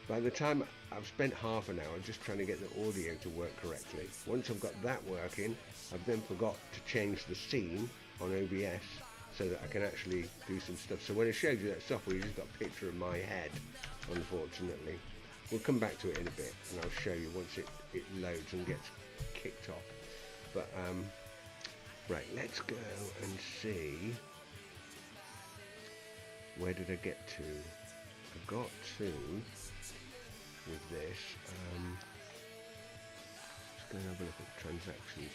By the time I've spent half an hour just trying to get the audio to work correctly. Once I've got that working, I've then forgot to change the scene on OBS so that I can actually do some stuff. So when I showed you that software, you just got a picture of my head, unfortunately. We'll come back to it in a bit, and I'll show you once it loads and gets kicked off. But right, let's go and see, where did I get to? I got to, with this, let's go and have a look at transactions.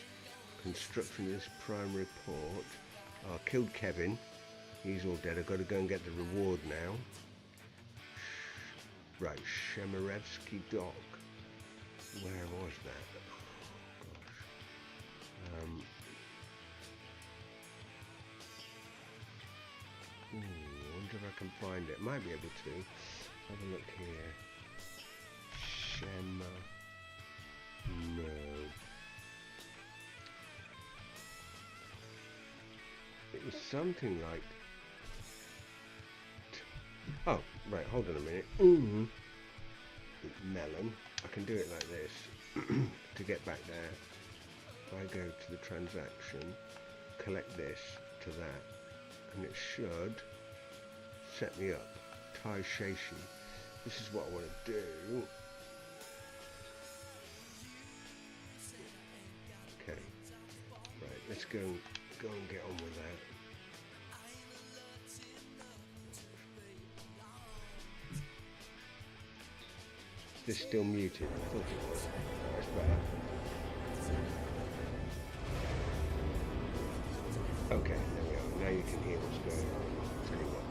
Construction of this primary port. I killed Kevin, he's all dead. I've got to go and get the reward now. Right, Shemarevsky Dock. Where was that? I wonder if I can find it. Might be able to. Have a look here. Shema. No. It was something like. Oh, right. Hold on a minute. Melon. I can do it like this to get back there. I go to the transaction, collect this to that, and it should set me up. Tai Sheishi. This is what I want to do. Okay. Right, let's go and get on with that. Is this still muted? I thought it was. That's better. Okay, there we are. Now you can hear what's going on. I'll tell you what.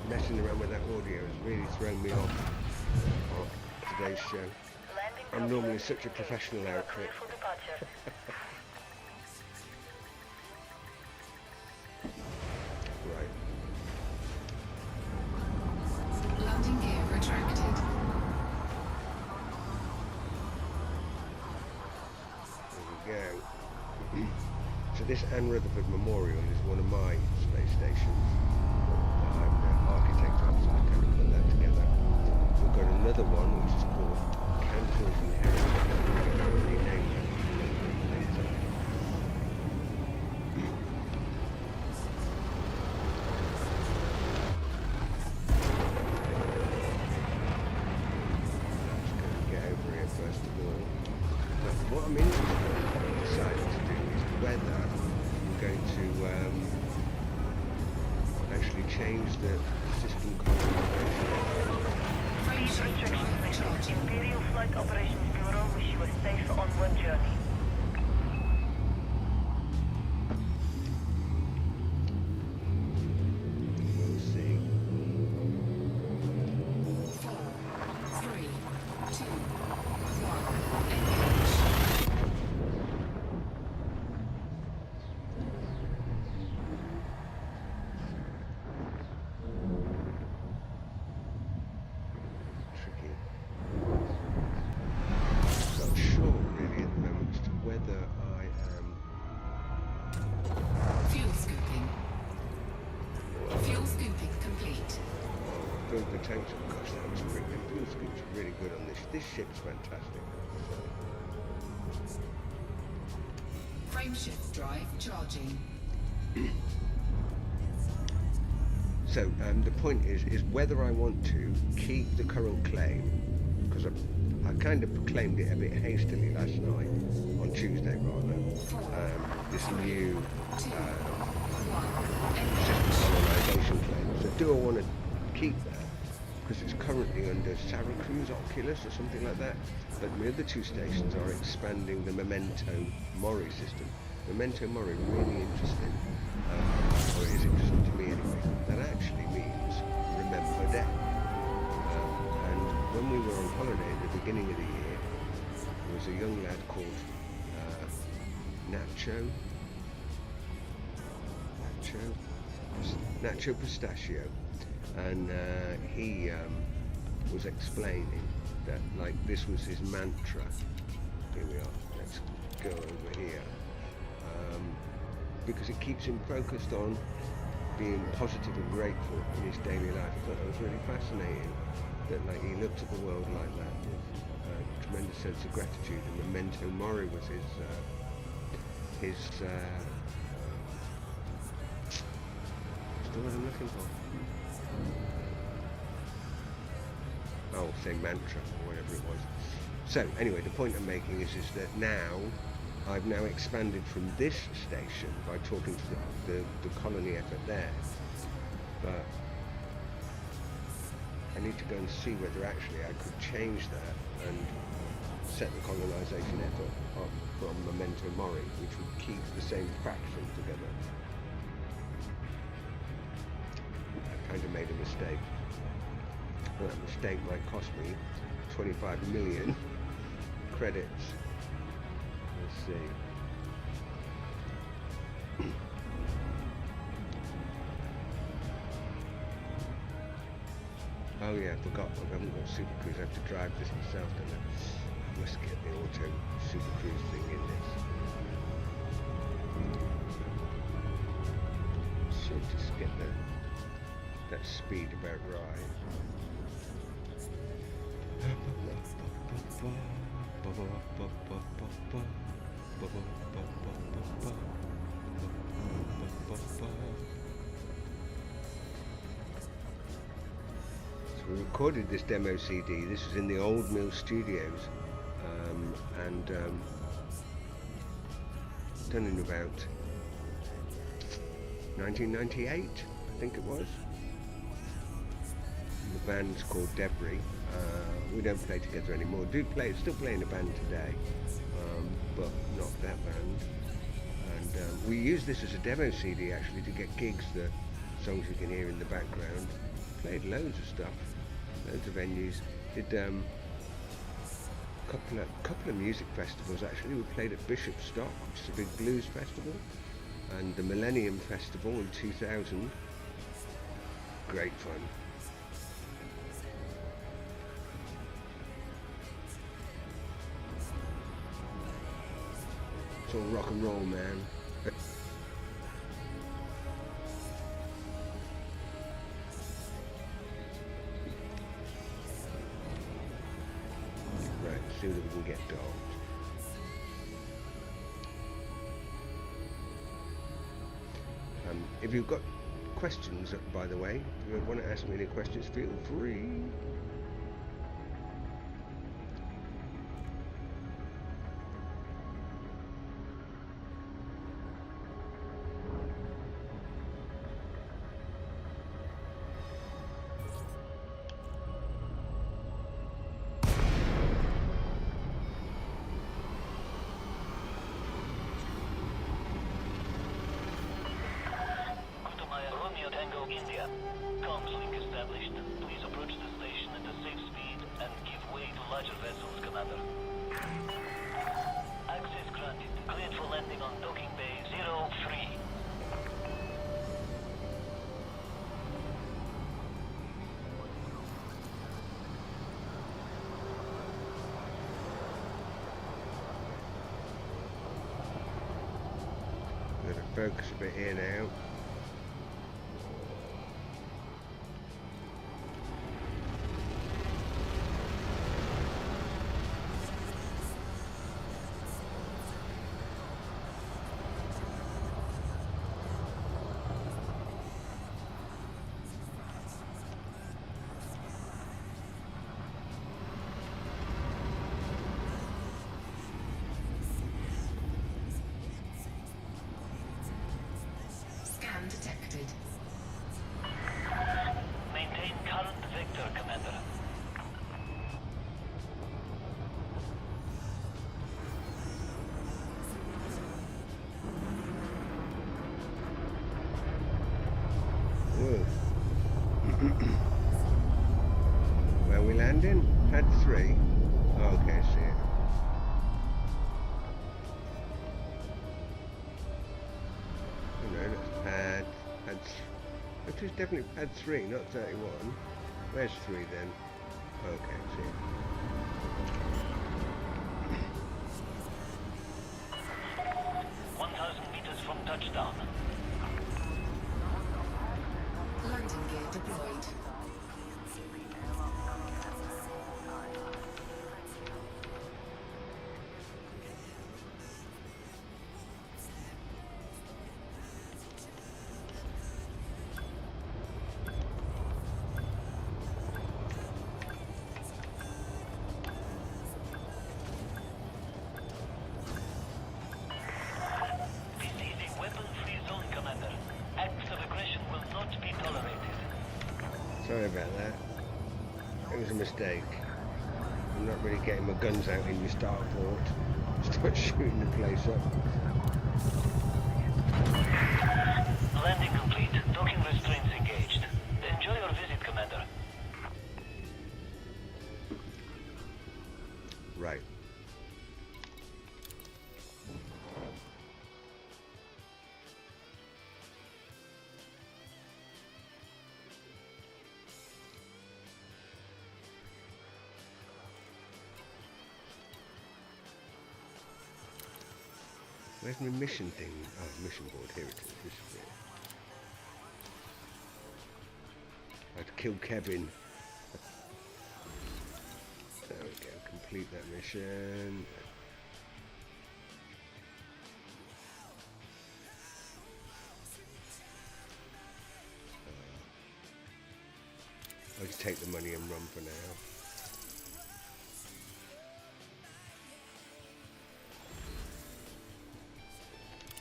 Messing around with that audio has really thrown me off today's show. I'm normally such a professional outfit. Right. Landing gear retracted. There we go. So this Anne Rutherford Memorial is one of my space stations. I'm the architect of, so I kind of put that together. We've got another one which is called Cantor's Inheritance. We're going to rename it later. Just going to get over here first of all. But what I'm interested in, I've decided to do is whether I'm going to actually change the system configuration. Imperial Flight Operations Bureau wish you a safe onward journey. We'll see. 4, 3, 2, 1, engage. Tricky. Not sure really at the moment as to whether I am. Fuel scooping. Fuel scooping complete. Build the tanks. Oh gosh, that was really good. Fuel scoop's really good on this. This ship's fantastic. Frameshift drive charging. So the point is whether I want to keep the current claim, because I kind of proclaimed it a bit hastily last night, on Tuesday rather, this new system colonization claim. So do I want to keep that? Because it's currently under Syracuse Oculus or something like that, but the other two stations are expanding the Memento Mori system. Memento Mori really interesting, or it is interesting to me anyway. That actually means remember death. And when we were on holiday at the beginning of the year, there was a young lad called Nacho Pistachio, and he was explaining that, like, this was his mantra. Here we are, let's go over here, because it keeps him focused on being positive and grateful in his daily life. I thought that was really fascinating, that, like, he looked at the world like that with a tremendous sense of gratitude, and Memento Mori was his what's the word I'm looking for? Oh, say mantra or whatever it was. So anyway, the point I'm making is that now I've now expanded from this station by talking to the colony effort there, but I need to go and see whether actually I could change that and set the colonisation effort up from Memento Mori, which would keep the same faction together. I kind of made a mistake. Well, that mistake might cost me 25 million credits. Let's see. Oh yeah, I forgot. I haven't got Super Cruise. I have to drive this myself, don't I? Must get the auto Super Cruise thing in this. Should just get that speed about right. So we recorded this demo CD. This was in the Old Mill Studios, and done in about 1998, I think it was. The band's called Debris. We don't play together anymore. Still play in a band today, but not that band. And we used this as a demo CD actually to get gigs, the songs you can hear in the background. Played loads of stuff, loads of venues. Did a couple of music festivals actually. We played at Bishopstock, which is a big blues festival, and the Millennium Festival in 2000. Great fun. It's all rock and roll, man. Right, see whether we can get dogs. If you've got questions, by the way, if you want to ask me any questions, feel free. India. Comms link established. Please approach the station at a safe speed and give way to larger vessels, Commander. Access granted. Cleared for landing on docking bay 03. I'm going to focus a bit here now. Detected. Maintain current vector, Commander. it is definitely pad 3, not 31. Where's 3 then? Okay, see. 1,000 meters from touchdown. Landing gear deployed. This is a weapon-free zone, Commander. Acts of aggression will not be tolerated. Sorry about that. It was a mistake. I'm not really getting my guns out in your starport. Start shooting the place up. Landing complete. Docking restraints engaged. Enjoy your visit, Commander. Right. Where's my mission thing? Oh, mission board. Here it is. This is it. I had to kill Kevin. There we go. Complete that mission. I'll just take the money and run for now.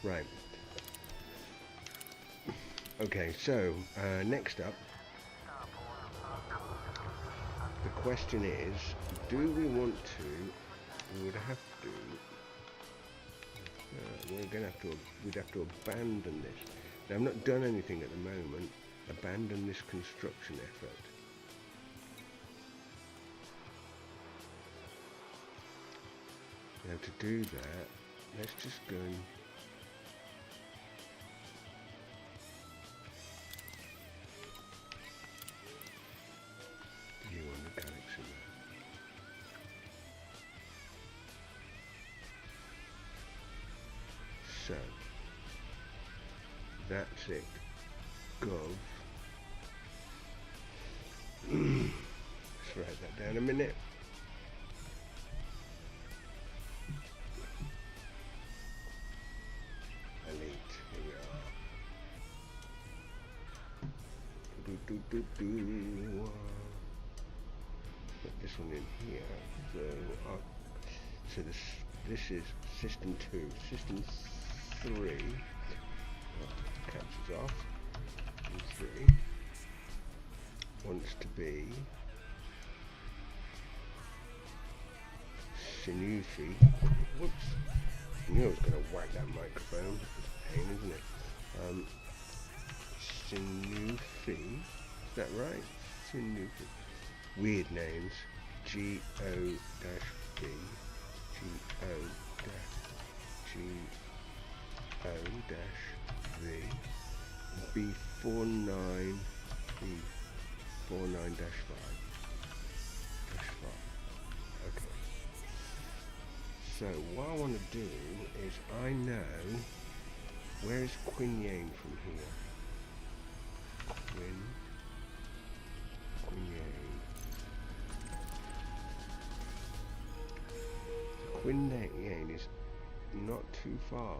Right. Okay, so next up, the question is, do we want to? We would have to. We'd have to abandon this. Now, I've not done anything at the moment. Abandon this construction effort. Now, to do that, let's just go and view on the galaxy map. So that's it. Gov. Let's write that down a minute. Elite. Here we are. Put this one in here. So this is system 2. System 3 cancels off. And 3 wants to be Sinufi. Whoops. I knew I was going to whack that microphone. It's a pain, isn't it? Sinufi. Is that right? Sinufi. Weird names. G-O-B. G-O-G-O-V. B49. B49-5. Okay. So what I want to do is I know where is Quinn Yang from here. Quinn Yang. So Quinn Yang is not too far.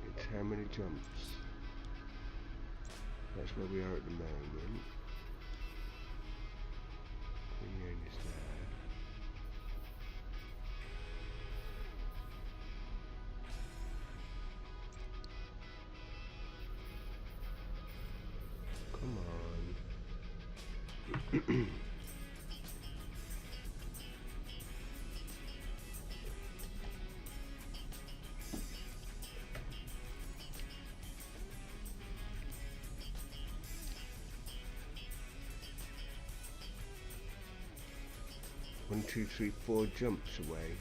It's how many jumps? That's where we are at the moment. Quinn Yang is there. Come on. 1, 2, 3, 4 jumps away.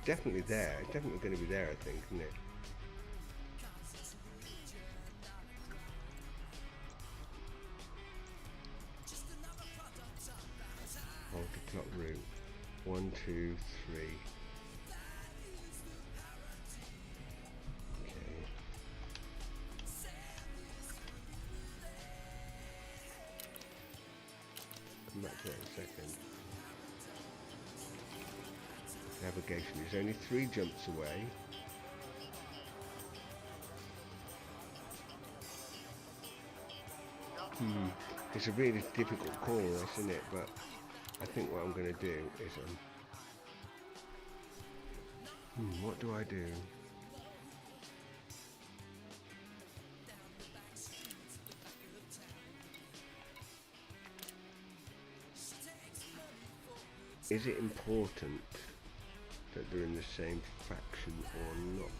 definitely there. It's definitely going to be there, I think, isn't it? Multi-clock route. 1, 2, 3. Okay. Come back to that in a second. Navigation is only 3 jumps away. It's a really difficult call, isn't it? But I think what I'm going to do is what do I do? Is it important that they're in the same faction or not?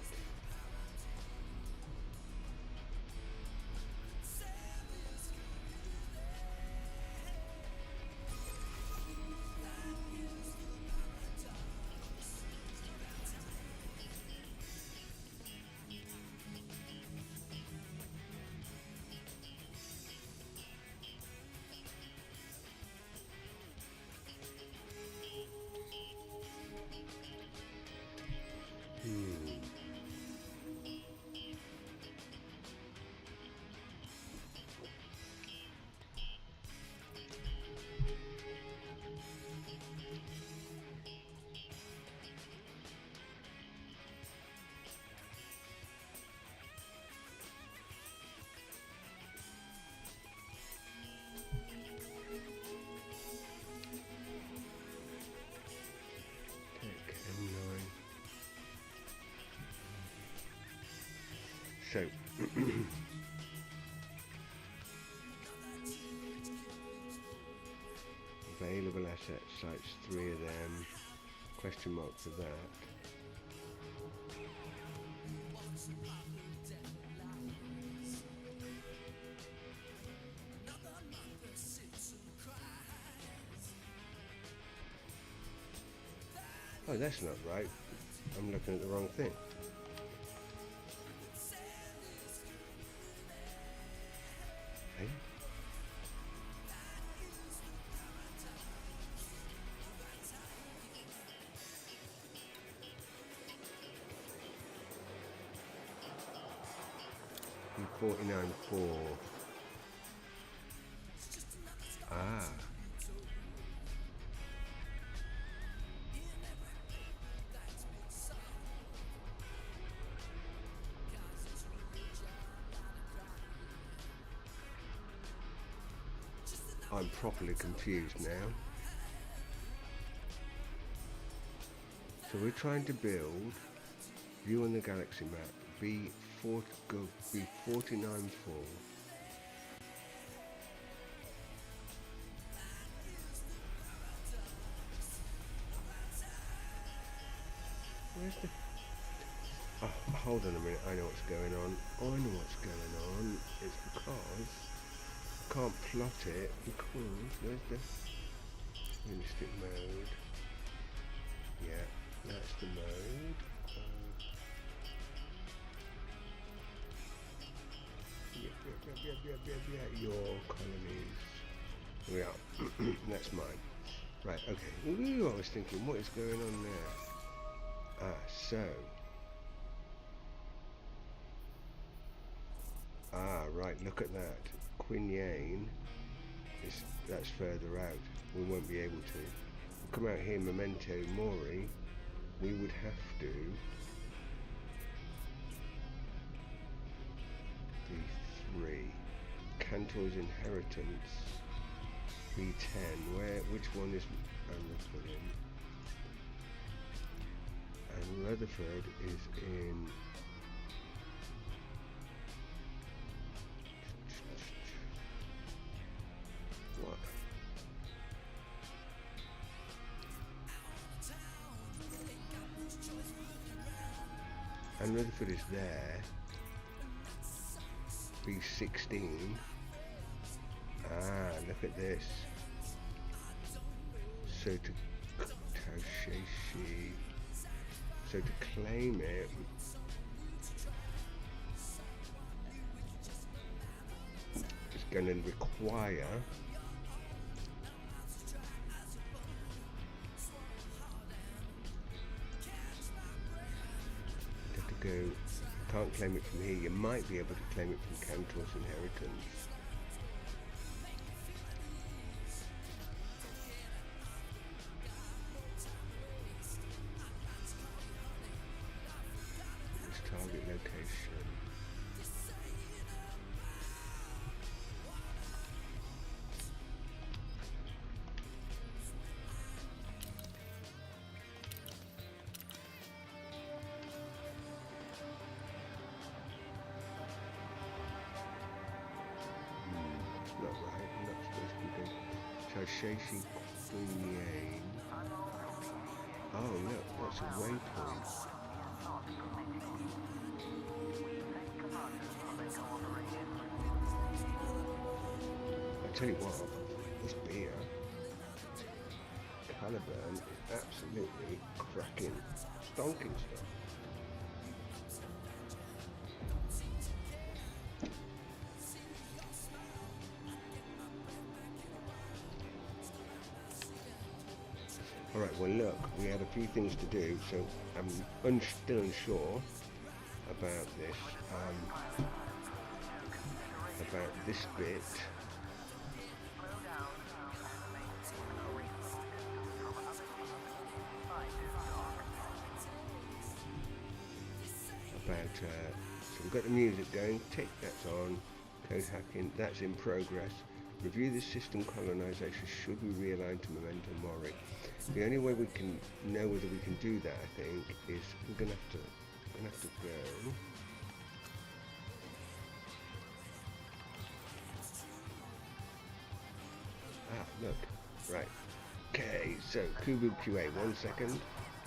So, available asset sites, 3 of them, question mark for that. Oh, that's not right. I'm looking at the wrong thing. Hey? $49.4. Ah. I'm properly confused now. So we're trying to build view on the galaxy map B49.4. Where's the... Oh, hold on a minute, I know what's going on. I know what's going on. It's because I can't plot it because where's the realistic mode? Yeah, that's the mode. Yeah, your colonies. Here we are. That's mine. Right, okay. Ooh, I was thinking, what is going on there? Ah, so. Ah, right, look at that. Quinane, that's further out. We won't be able to. Come out here, Memento Mori. We would have to. B3. Cantor's Inheritance. B10. Which one is Rutherford in? And Rutherford is in. What? And Rutherford is there. B16. Ah, look at this. So to Tausheshi. So to claim it, it's going to require go, can't claim it from here. You might be able to claim it from Cantor's inheritance. This target location. Not right, not supposed to be good. Shashi Queen. Oh look, that's a waypoint. I tell you what, this beer, Caliburn, is absolutely cracking, stonking stuff. Alright, well look, we had a few things to do, so I'm still unsure about this, bit. So we've got the music going, tick, that's on, code hacking, that's in progress. Review the system colonization, should we realign to Memento Mori? The only way we can know whether we can do that, I think, is we're gonna have to go. Ah, look, right. Okay, so KubuQA, 1 second.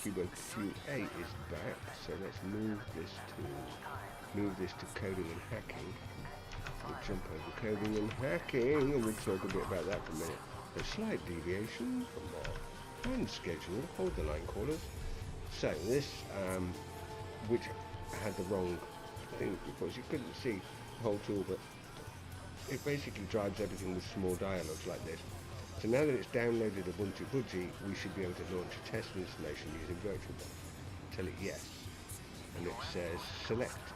KubuQA is back, so let's move this to coding and hacking. We'll jump over coding and hacking, and we'll talk a bit about that for a minute. A slight deviation from our planned schedule. Hold the line, callers. So this, which had the wrong thing because you couldn't see the whole tool, but it basically drives everything with small dialogues like this. So now that it's downloaded Ubuntu Budgie, we should be able to launch a test installation using VirtualBox. Tell it yes, and it says select.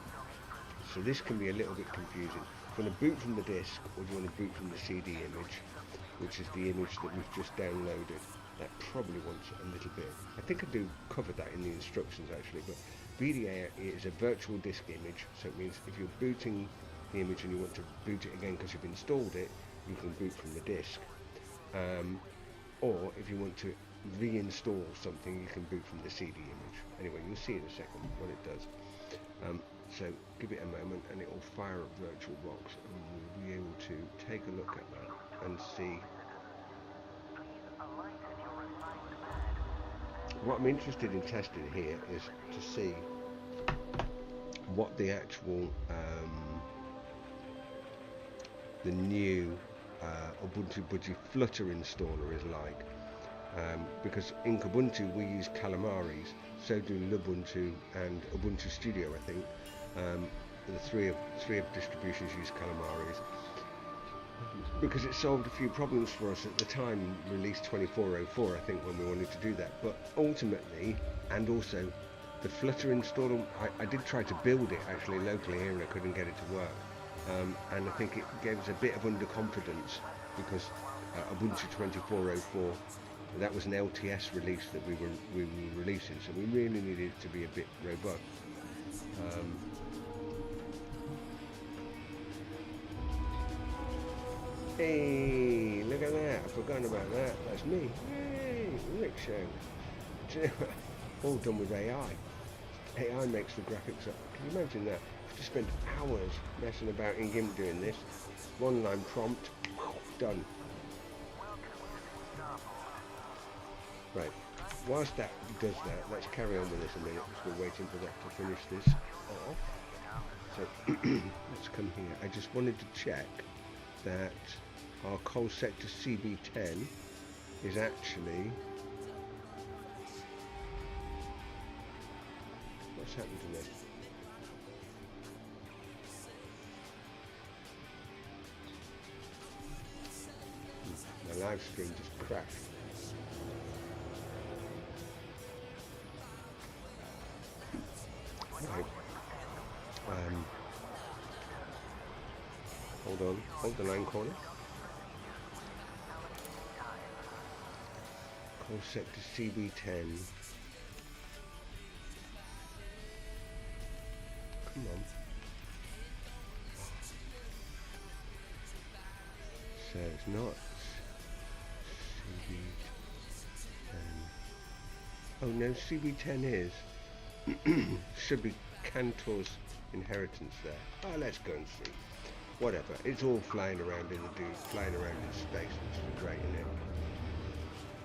So this can be a little bit confusing. Do you want to boot from the disk, or do you want to boot from the CD image, which is the image that we've just downloaded? That probably wants a little bit. I think I do cover that in the instructions actually, but VDA is a virtual disk image, so it means if you're booting the image and you want to boot it again because you've installed it, you can boot from the disk. Or if you want to reinstall something, you can boot from the CD image. Anyway, you'll see in a second what it does. So give it a moment and it will fire up VirtualBox, and we'll be able to take a look at that and see. What I'm interested in testing here is to see what the actual the new Ubuntu Budgie Flutter installer is like, because in Kubuntu we use Calamares, so do Lubuntu and Ubuntu Studio, I think. The three of distributions use Calamares because it solved a few problems for us at the time, release 2404 I think, when we wanted to do that. But ultimately, and also the Flutter installer, I did try to build it actually locally here and I couldn't get it to work, and I think it gave us a bit of underconfidence because Ubuntu 2404, that was an LTS release that we were releasing, so we really needed it to be a bit robust. Hey, look at that, I've forgotten about that, that's me. Hey, Rick show. All done with AI. AI makes the graphics up. Can you imagine that? I've just spent hours messing about in GIMP doing this. One line prompt, done. Right, whilst that does that, let's carry on with this a minute because we're waiting for that to finish this off. So let's come here. I just wanted to check that our coal sector CB10 is actually What's happened to me? My live stream just crashed. Right. Hold on. Hold the line corner. Call sector CB10. Come on. So it's not CB10. Oh no, CB10 is. Should be Cantor's inheritance there. Oh, let's go and see. Whatever. It's all flying around in the flying around in space, which is great, isn't it?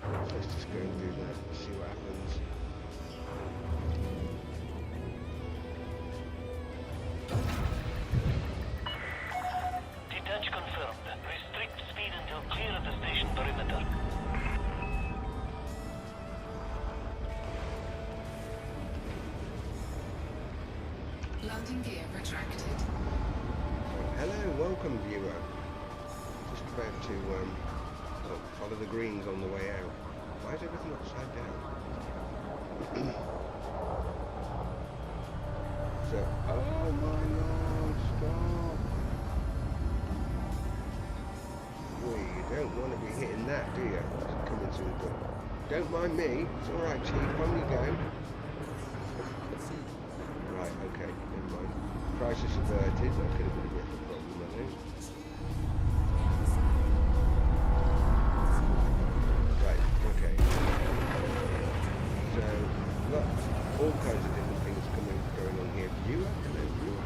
So let's just go and do that and see what happens. Detach confirmed. Restrict speed until clear of the station perimeter. Landing gear retracted. Hello, welcome viewer. Just about to follow the greens on the way out. Why is everything upside down? So, oh my lord, stop. Well, you don't want to be hitting that, do you? Just coming through the door. Don't mind me, it's alright chief, on you go. Right, okay, never mind. Crisis averted, that could have been a bit of a problem, I think. Right, okay. So, look, all kinds of different things going on here. Viewer, hello viewer.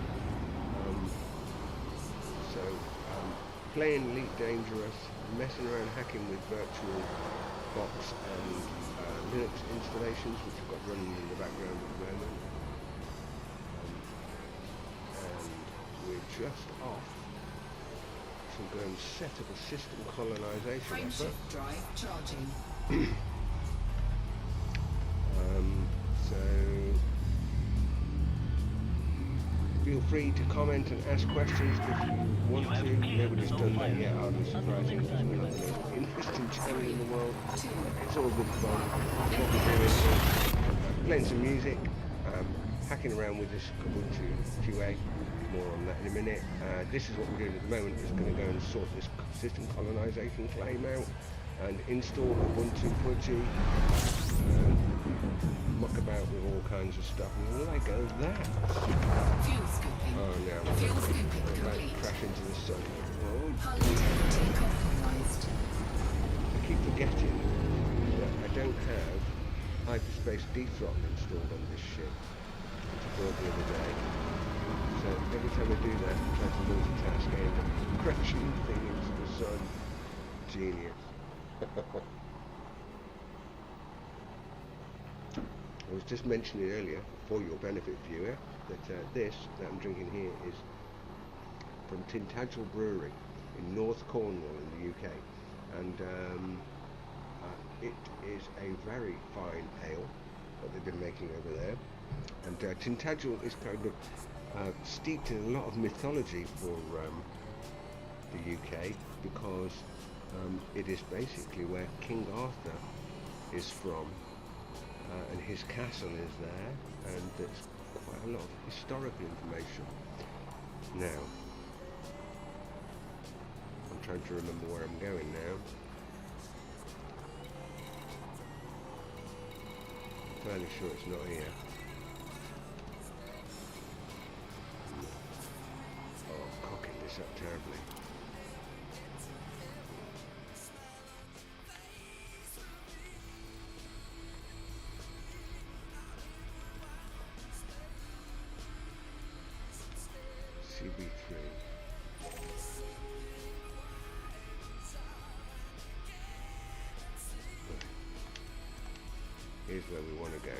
Playing Elite Dangerous, messing around hacking with virtual box and Linux installations, which I've got running in the background at the moment. We're just off to go and set up a system colonization effort. Frameshift drive charging. So feel free to comment and ask questions if you want to. Nobody's done that yet, hardly surprising. It's not the most interesting channel in the world. It's all good fun. What we're doing is playing some music, hacking around with this KubuQA. More on that in a minute. This is what we're doing at the moment. Is going to go and sort this system colonization claim out and install Ubuntu Budgie, muck about with all kinds of stuff. And like that. Fuel scooping. Oh no, Fuel scooping complete. Crash into the sun. Oh, Hull integrity compromised. I keep forgetting that I don't have hyperspace dethrottle installed on this ship, which I bought the other day. So every time I do that, I try to multitask and end up crashing the thing into the sun. Genius. I was just mentioning earlier, for your benefit viewer, that this that I'm drinking here is from Tintagel Brewery in North Cornwall in the UK. And it is a very fine ale that they've been making over there. And Tintagel is kind of steeped in a lot of mythology for the UK, because it is basically where King Arthur is from, and his castle is there, and there's quite a lot of historical information. Now, I'm trying to remember where I'm going now. I'm fairly sure it's not here. Up terribly. CB3. Here's where we want to go.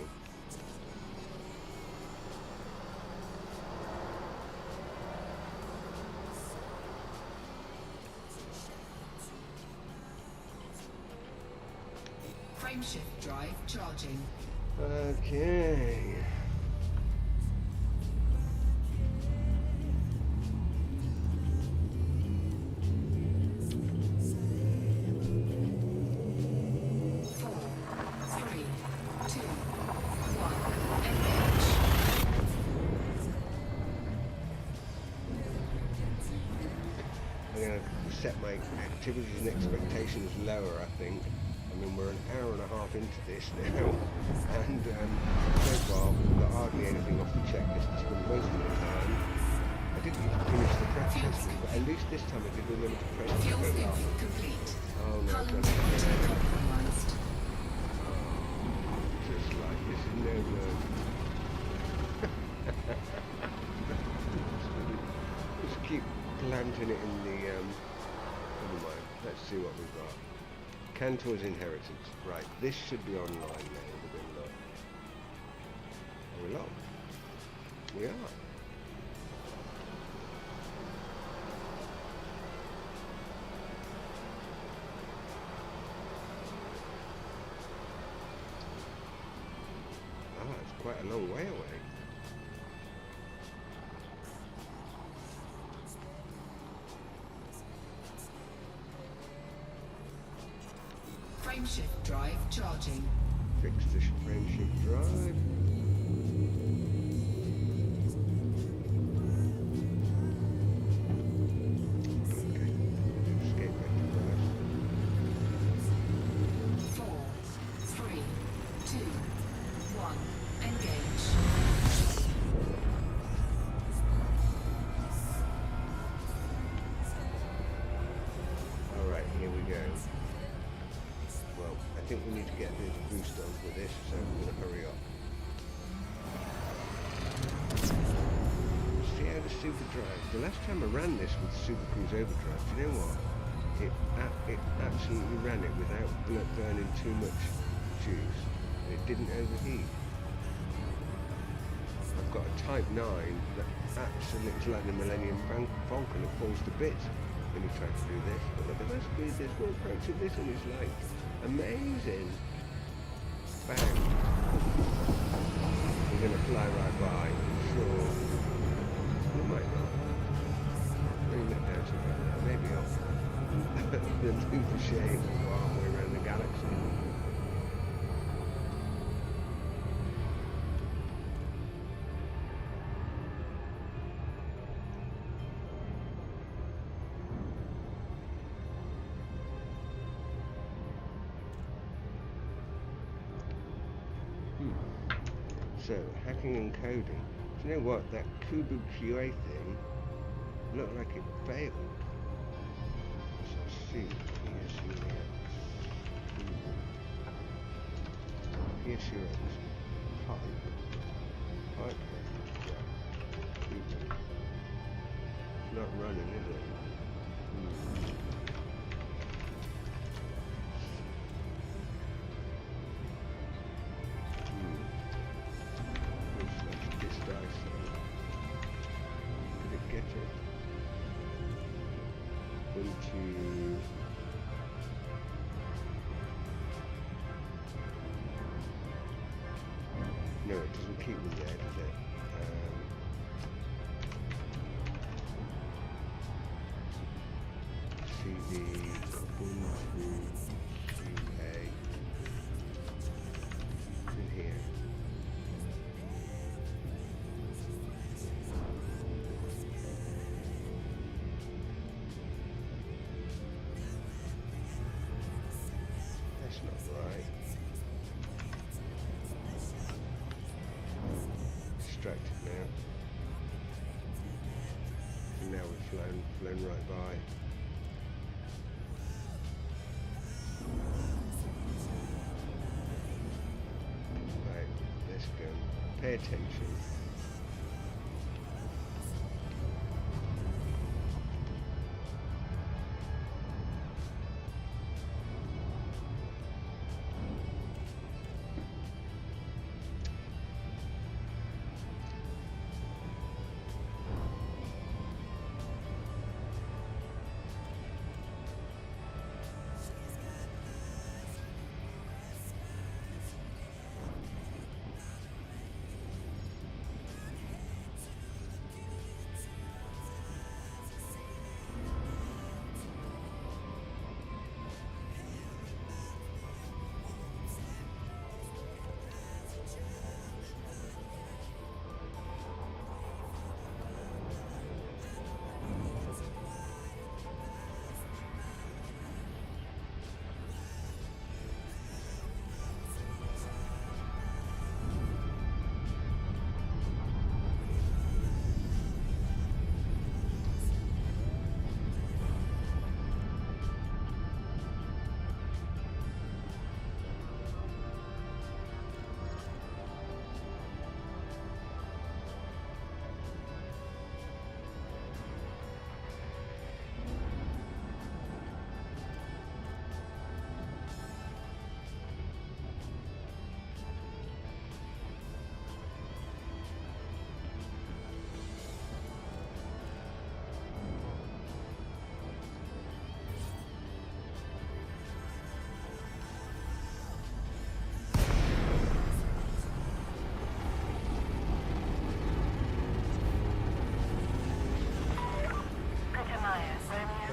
Frameshift drive charging. Okay. set my activities and expectations lower, I think. I mean, we're an hour and a half into this now, and so far we've got hardly anything off the checklist. I spent most of the time. I didn't even finish the prep testing, but at least this time I did remember to press the Fuel button. scooping complete. Oh no, Hull just integrity compromised. like, this is no good. Just keep planting it in the, never mind, let's see what we've got. Cantor's Inheritance. Right, this should be online now with a good look. Are we locked? We are. Ah, it's quite a long way away. Frameshift drive charging. Fix the frameshift drive. Okay, escape vector drive. 4, 3, 2, 1. Engage. Alright, here we go. Well, I think we need to get a bit of a boost on with this, so I'm going to hurry up. See how the super drive, the last time I ran this with Super Cruise Overdrive, do you know what? It absolutely ran it without burning too much juice. It didn't overheat. I've got a Type 9 that absolutely, it's like the Millennium Falcon, it falls to bits when you try to do this. But look at that speed, there's no approach to this, and it's like amazing. Bang. We're going to fly right by, sure. We might not. Bring that down to about, maybe off the super shade halfway around the galaxy. So, hacking and coding. Do you know what? That KubuQA thing looked like it failed. So, C, PSUX, pipe, not running, is it? No, it doesn't keep them there, does it? CD, Ubuntu UK, in here. That's not right. Distracted now. And now we've flown right by. Right, let's go. Pay attention.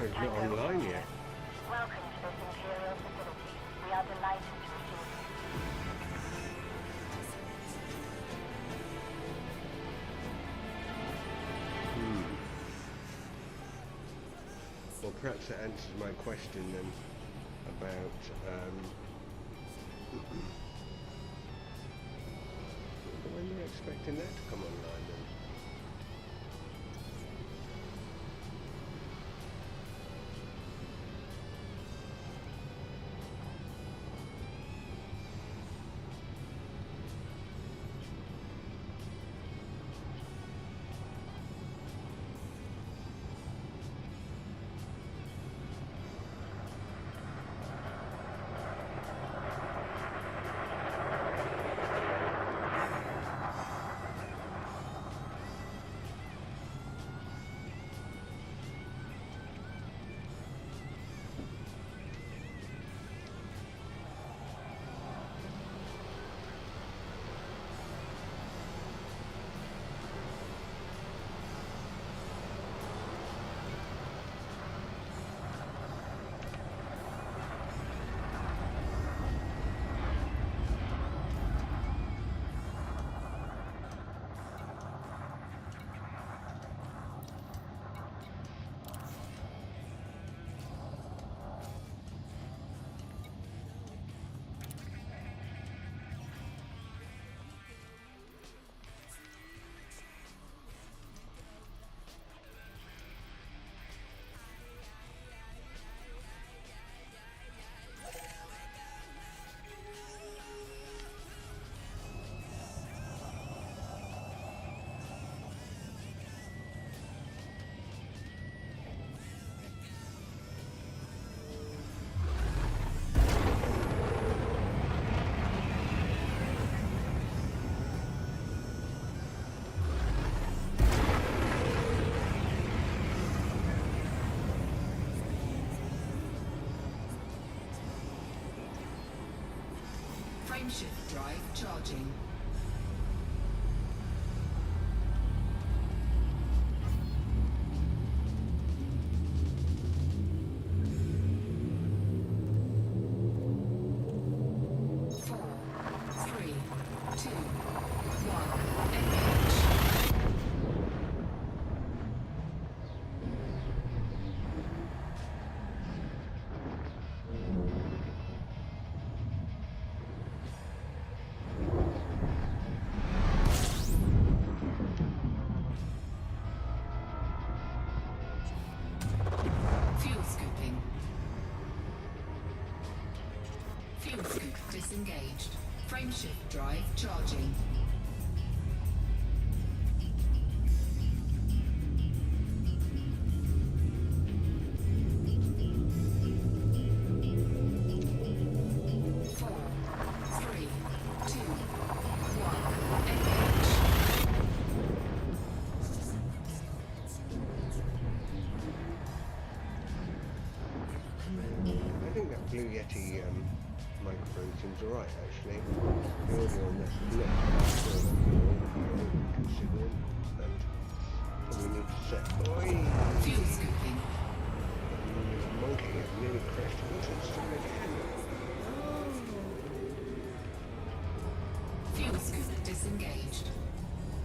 it's not online yet. Welcome to this Imperial facility. We are delighted to receive you. Well, perhaps that answers my question then about when they're expecting that to come online then. Frameshift drive charging. Fuel scoop disengaged. Frameshift drive charging. Blue Yeti microphone seems alright actually. The audio on that left considering, and we need to set fuel scooping. Monkey nearly crashed into it still again. Fuel scoop disengaged.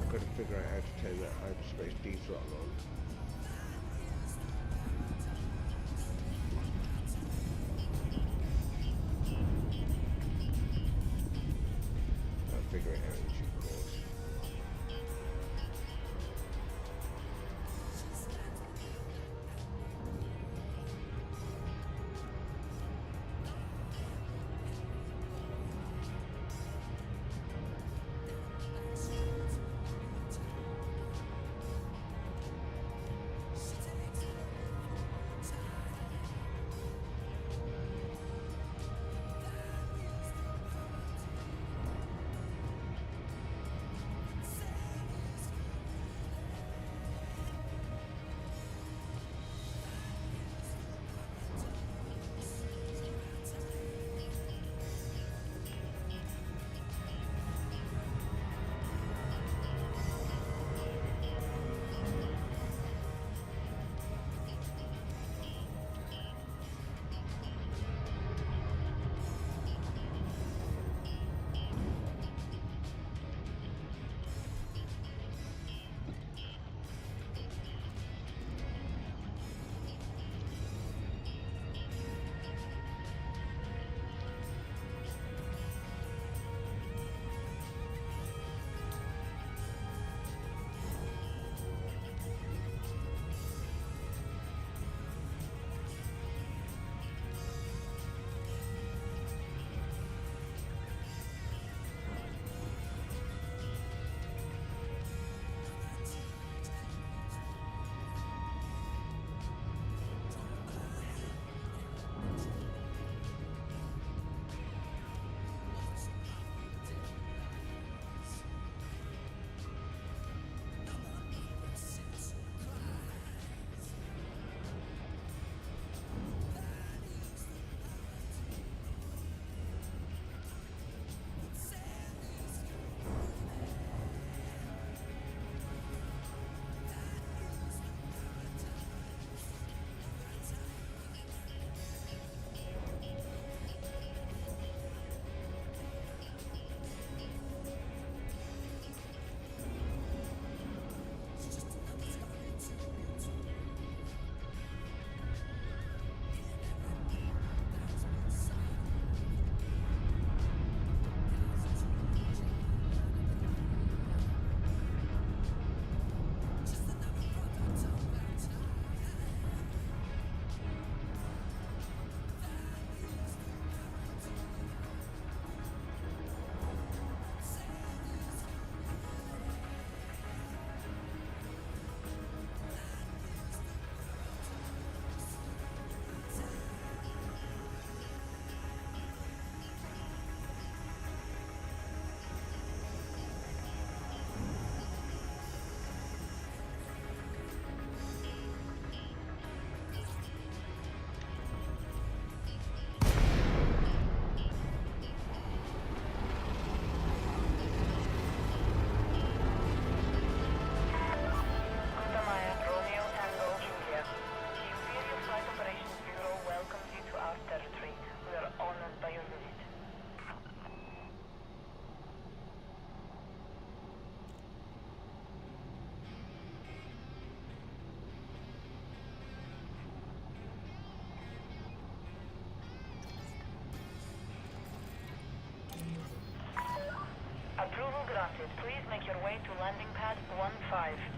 I've got to figure out how to turn that hyperspace dethrottle on. Figure it out in due course. Please make your way to landing pad 15.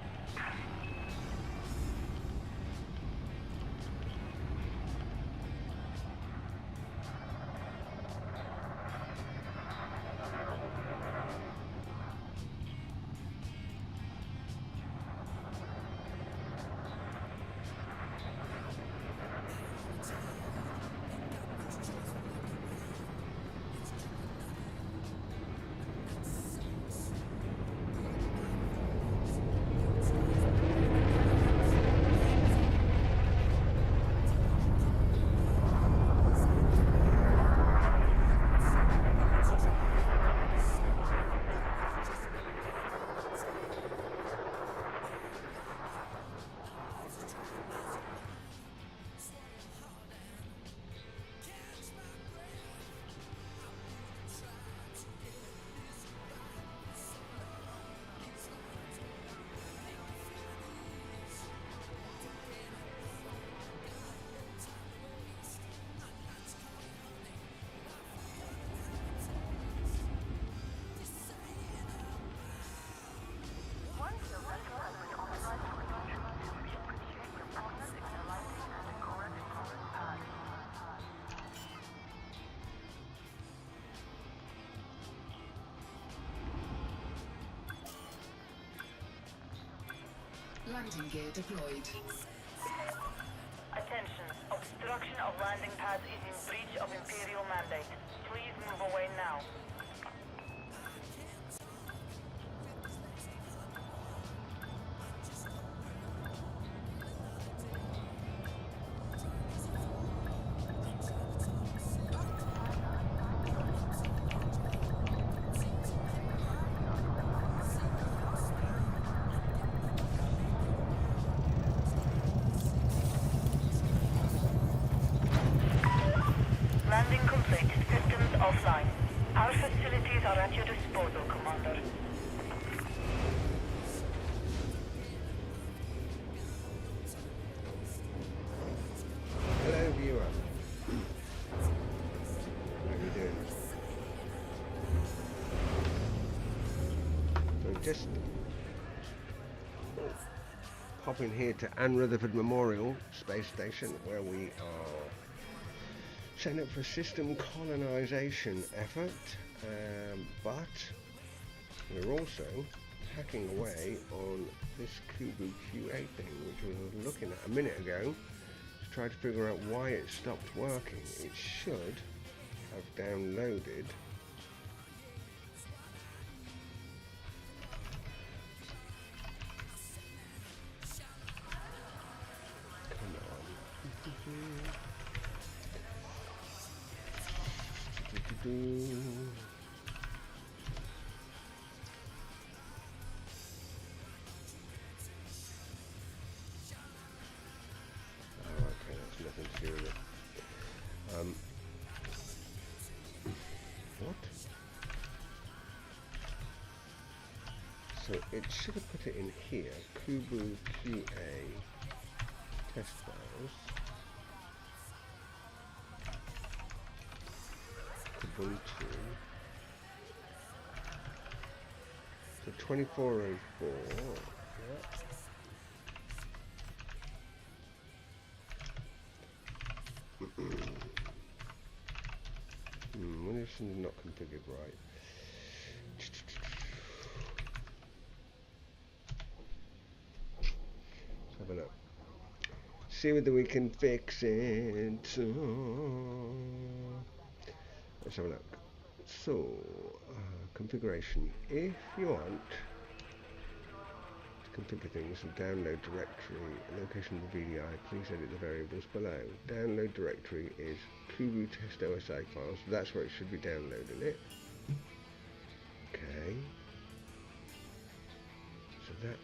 Landing gear deployed. Attention. Obstruction of landing pads is in breach of Imperial mandate. Please move away now. Landing complete. Systems offline. Our facilities are at your disposal, Commander. Hello, viewer. How are you doing? So just pop in here to Rutherford Memorial Space Station, where we are setting up for a system colonization effort, but we're also hacking away on this KubuQA thing, which we were looking at a minute ago, to try to figure out why it stopped working. It should have downloaded okay, that's nothing to do with it. What? So it should have put it in here, KubuQA test files. Ubuntu. So 2404. Yeah. When this is not configured right. Let's have a look. See whether we can fix it. Let's have a look. So, configuration. If you want to configure things and download directory, location of the VDI, please edit the variables below. Download directory is Kubu test OSI files. So that's where it should be downloading it. Okay. So that.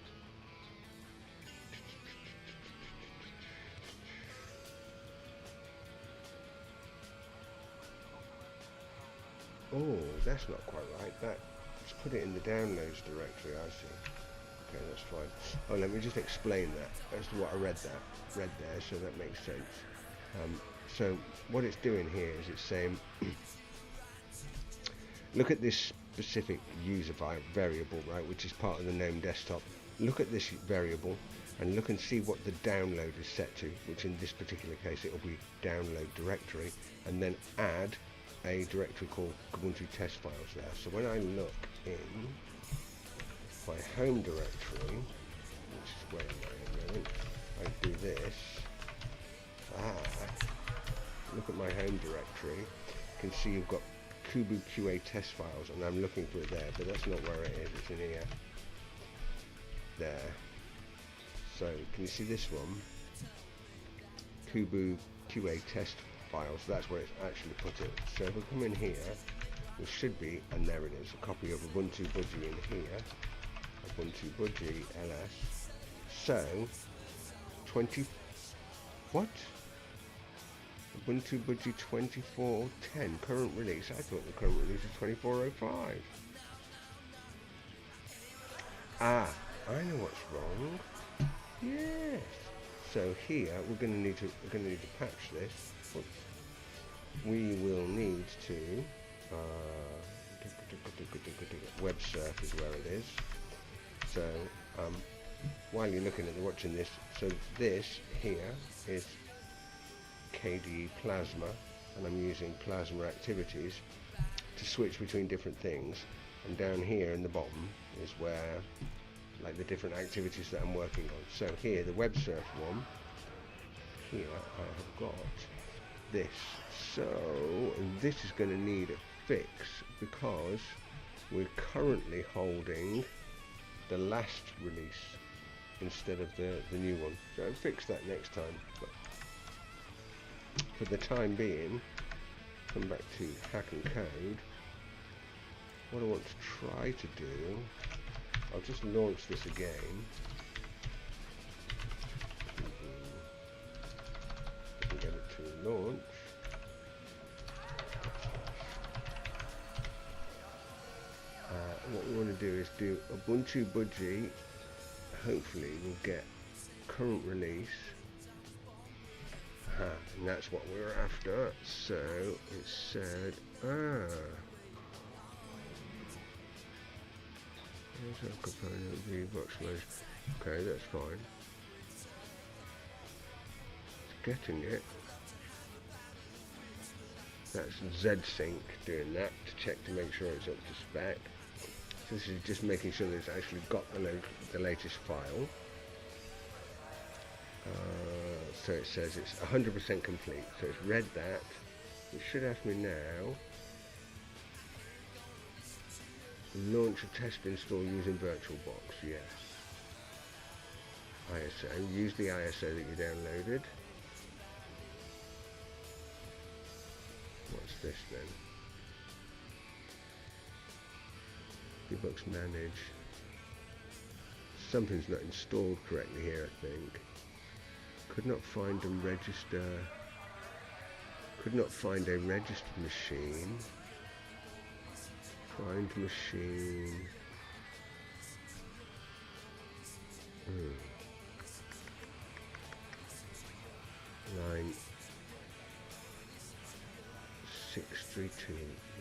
Oh, that's not quite right. Let's put it in the downloads directory, I see. Okay, that's fine. Oh, let me just explain that as to what I read there, so that makes sense. So what it's doing here is it's saying, look at this specific user variable, right, which is part of the name desktop. Look at this variable and look and see what the download is set to, which in this particular case it will be download directory, and then add a directory called Ubuntu test files there. So when I look in my home directory, which is where I'm at the moment, I do this. Look at my home directory. You can see you've got KubuQA test files, and I'm looking for it there, but that's not where it is. It's in here. There. So can you see this one? KubuQA test files. That's where it's actually put it. So if we come in here, there should be, and there it is, a copy of Ubuntu Budgie in here. Ubuntu Budgie ls. So 20. What? Ubuntu Budgie 24.10 current release. I thought the current release was 24.05. I know what's wrong. Yes. So here we're going to need to patch this. Oops. We will need to web surf is where it is. So while you're watching this, so this here is KDE Plasma, and I'm using Plasma activities to switch between different things, and down here in the bottom is where, like, the different activities that I'm working on. So here, the web surf one, here I have got this. So this is going to need a fix because we're currently holding the last release instead of the new one. So I'll fix that next time. But for the time being, come back to hack and code. What I want to try to do, I'll just launch this again. Get it to launch. What we want to do is do Ubuntu Budgie. Hopefully we'll get current release. And that's what we're after. So it said, there's our component VBox mode. Okay, that's fine. It's getting it. That's Z-Sync doing that to check to make sure it's up to spec. So this is just making sure that it's actually got the latest file. So it says it's 100% complete. So it's read that. It should ask me now. Launch a test install using VirtualBox. Yes. ISO. Use the ISO that you downloaded. What's this then? VBox manage. Something's not installed correctly here, I think. Could not find a register. Could not find a registered machine. Find machine. Line 632.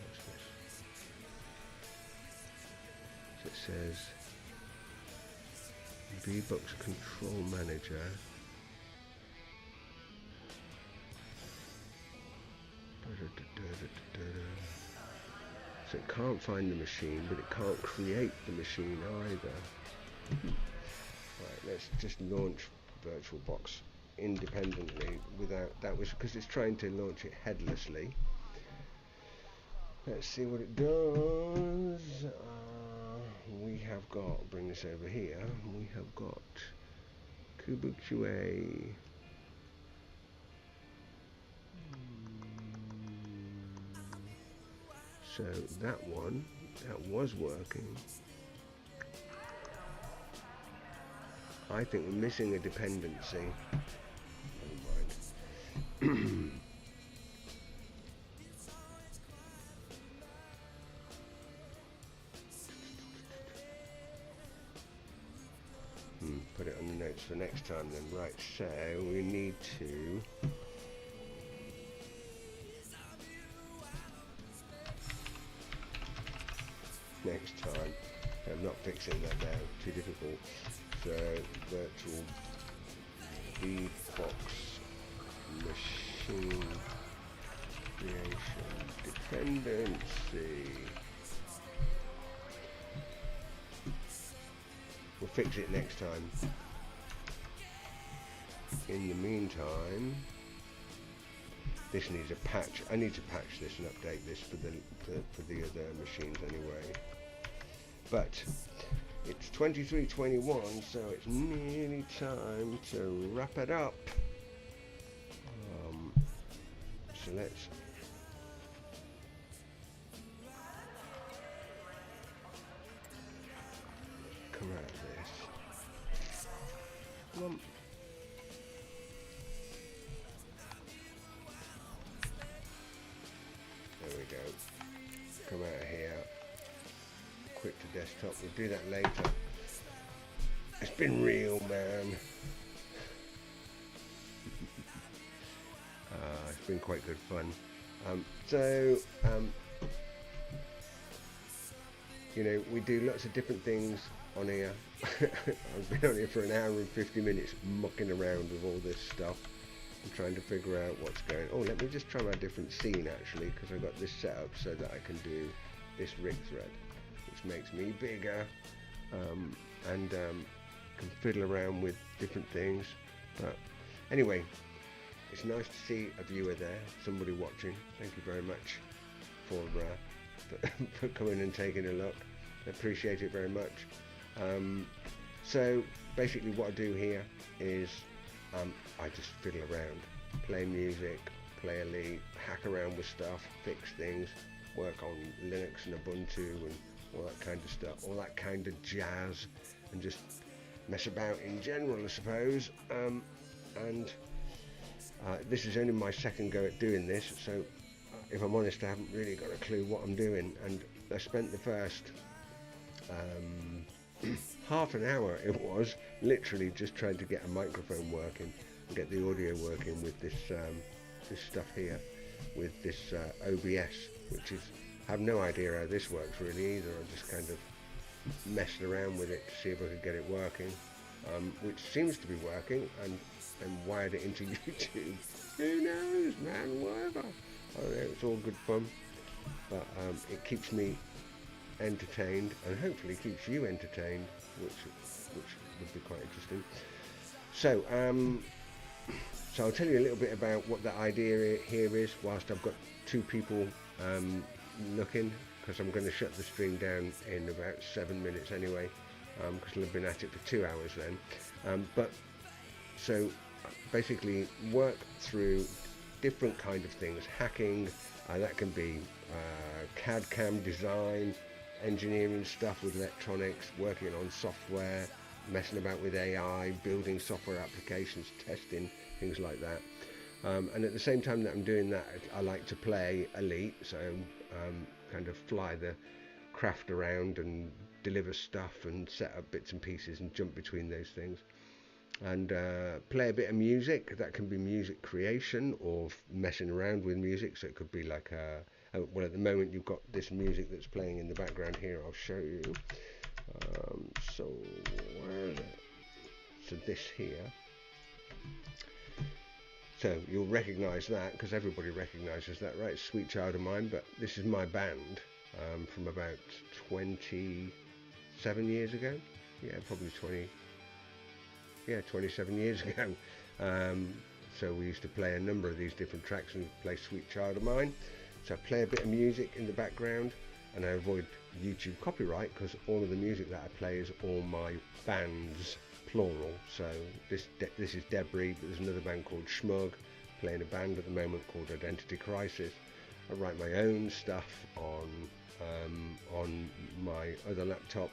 What's this? So it says VBox control manager. So it can't find the machine, but it can't create the machine either. Right, let's just launch VirtualBox independently without that, was because it's trying to launch it headlessly. Let's see what it does. We have got, bring this over here, we have got KubuQA. So that one, that was working. I think we're missing a dependency. Never mind. Put it on the notes for next time then. Right, so we need to there, too difficult. So virtual VBox machine creation dependency. We'll fix it next time. In the meantime, this needs a patch. I need to patch this and update this for the other machines anyway. But it's 23:21, so it's nearly time to wrap it up. So let's come out of this. Come on. There we go. Come out of here. Quick to desktop. We'll do that later. It's been real, man. It's been quite good fun. You know, we do lots of different things on here. I've been on here for an hour and 50 minutes mucking around with all this stuff and trying to figure out what's going on. Oh, let me just try my different scene actually, because I've got this set up so that I can do this rig thread, which makes me bigger, and can fiddle around with different things. But anyway, it's nice to see a viewer there, somebody watching. Thank you very much for coming and taking a look. I appreciate it very much. So basically what I do here is I just fiddle around, play music, play Elite, hack around with stuff, fix things, work on Linux and Ubuntu and all that kind of stuff, all that kind of jazz, and just mess about in general, I suppose. This is only my second go at doing this, so if I'm honest, I haven't really got a clue what I'm doing, and I spent the first half an hour, it was, literally just trying to get a microphone working and get the audio working with this this stuff here, with this OBS, which is, I have no idea how this works really either. I just kind of messed around with it to see if I could get it working, which seems to be working, and wired it into YouTube. Who knows, man, whatever. I don't know, it's all good fun, but it keeps me entertained and hopefully keeps you entertained, which would be quite interesting. So so I'll tell you a little bit about what the idea here is whilst I've got two people looking, because I'm going to shut the stream down in about 7 minutes anyway, because I've been at it for 2 hours then. But so basically work through different kind of things, hacking, that can be CAD CAM design, engineering stuff with electronics, working on software, messing about with AI, building software applications, testing, things like that. And at the same time that I'm doing that, I like to play Elite, so kind of fly the craft around and deliver stuff and set up bits and pieces and jump between those things. And play a bit of music. That can be music creation or messing around with music, so it could be like well, at the moment you've got this music that's playing in the background here. I'll show you. So where is it? So this here. So you'll recognise that, because everybody recognises that, right? Sweet Child of Mine. But this is my band from about 27 years ago. Yeah, probably 27 years ago. So we used to play a number of these different tracks and play Sweet Child of Mine. So I play a bit of music in the background, and I avoid YouTube copyright because all of the music that I play is all my band's plural. So this is Debris, but there's another band called Schmug, playing a band at the moment called Identity Crisis. I write my own stuff on my other laptop,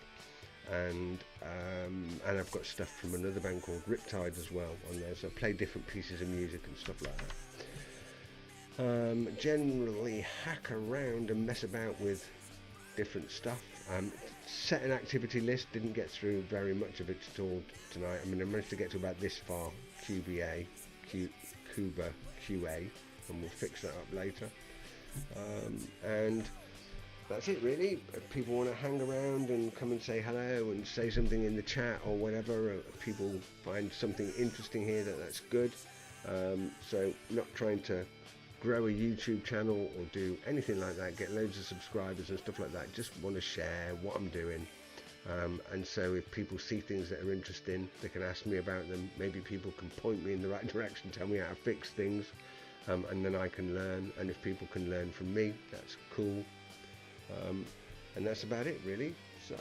and I've got stuff from another band called Riptide as well on there. So I play different pieces of music and stuff like that. Generally hack around and mess about with different stuff. Set an activity list, didn't get through very much of it at all tonight. I mean, I managed to get to about this far, KubuQA, and we'll fix that up later. And that's it really. If people want to hang around and come and say hello and say something in the chat or whatever, if people find something interesting here, that's good. So not trying to grow a YouTube channel or do anything like that, get loads of subscribers and stuff like that. Just want to share what I'm doing. And so if people see things that are interesting, they can ask me about them. Maybe people can point me in the right direction, tell me how to fix things, and then I can learn. And if people can learn from me, that's cool. And that's about it really. So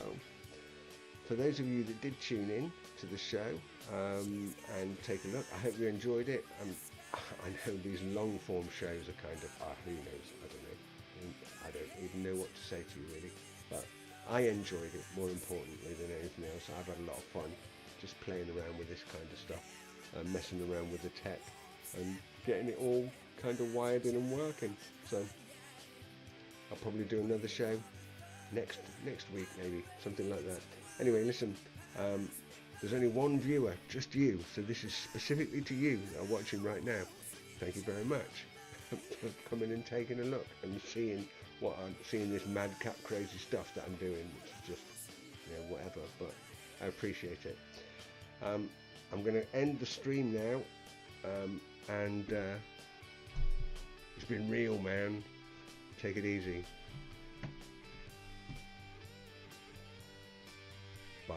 for those of you that did tune in to the show and take a look, I hope you enjoyed it. I know these long form shows are kind of, who knows, I don't even know what to say to you really, but I enjoyed it more importantly than anything else. I've had a lot of fun just playing around with this kind of stuff, messing around with the tech and getting it all kind of wired in and working. So I'll probably do another show next week, maybe something like that. Anyway, listen, there's only one viewer, just you, so this is specifically to you that are watching right now. Thank you very much for coming and taking a look and seeing this madcap crazy stuff that I'm doing, which is just, whatever, but I appreciate it. I'm going to end the stream now, and it's been real, man. Take it easy. Bye.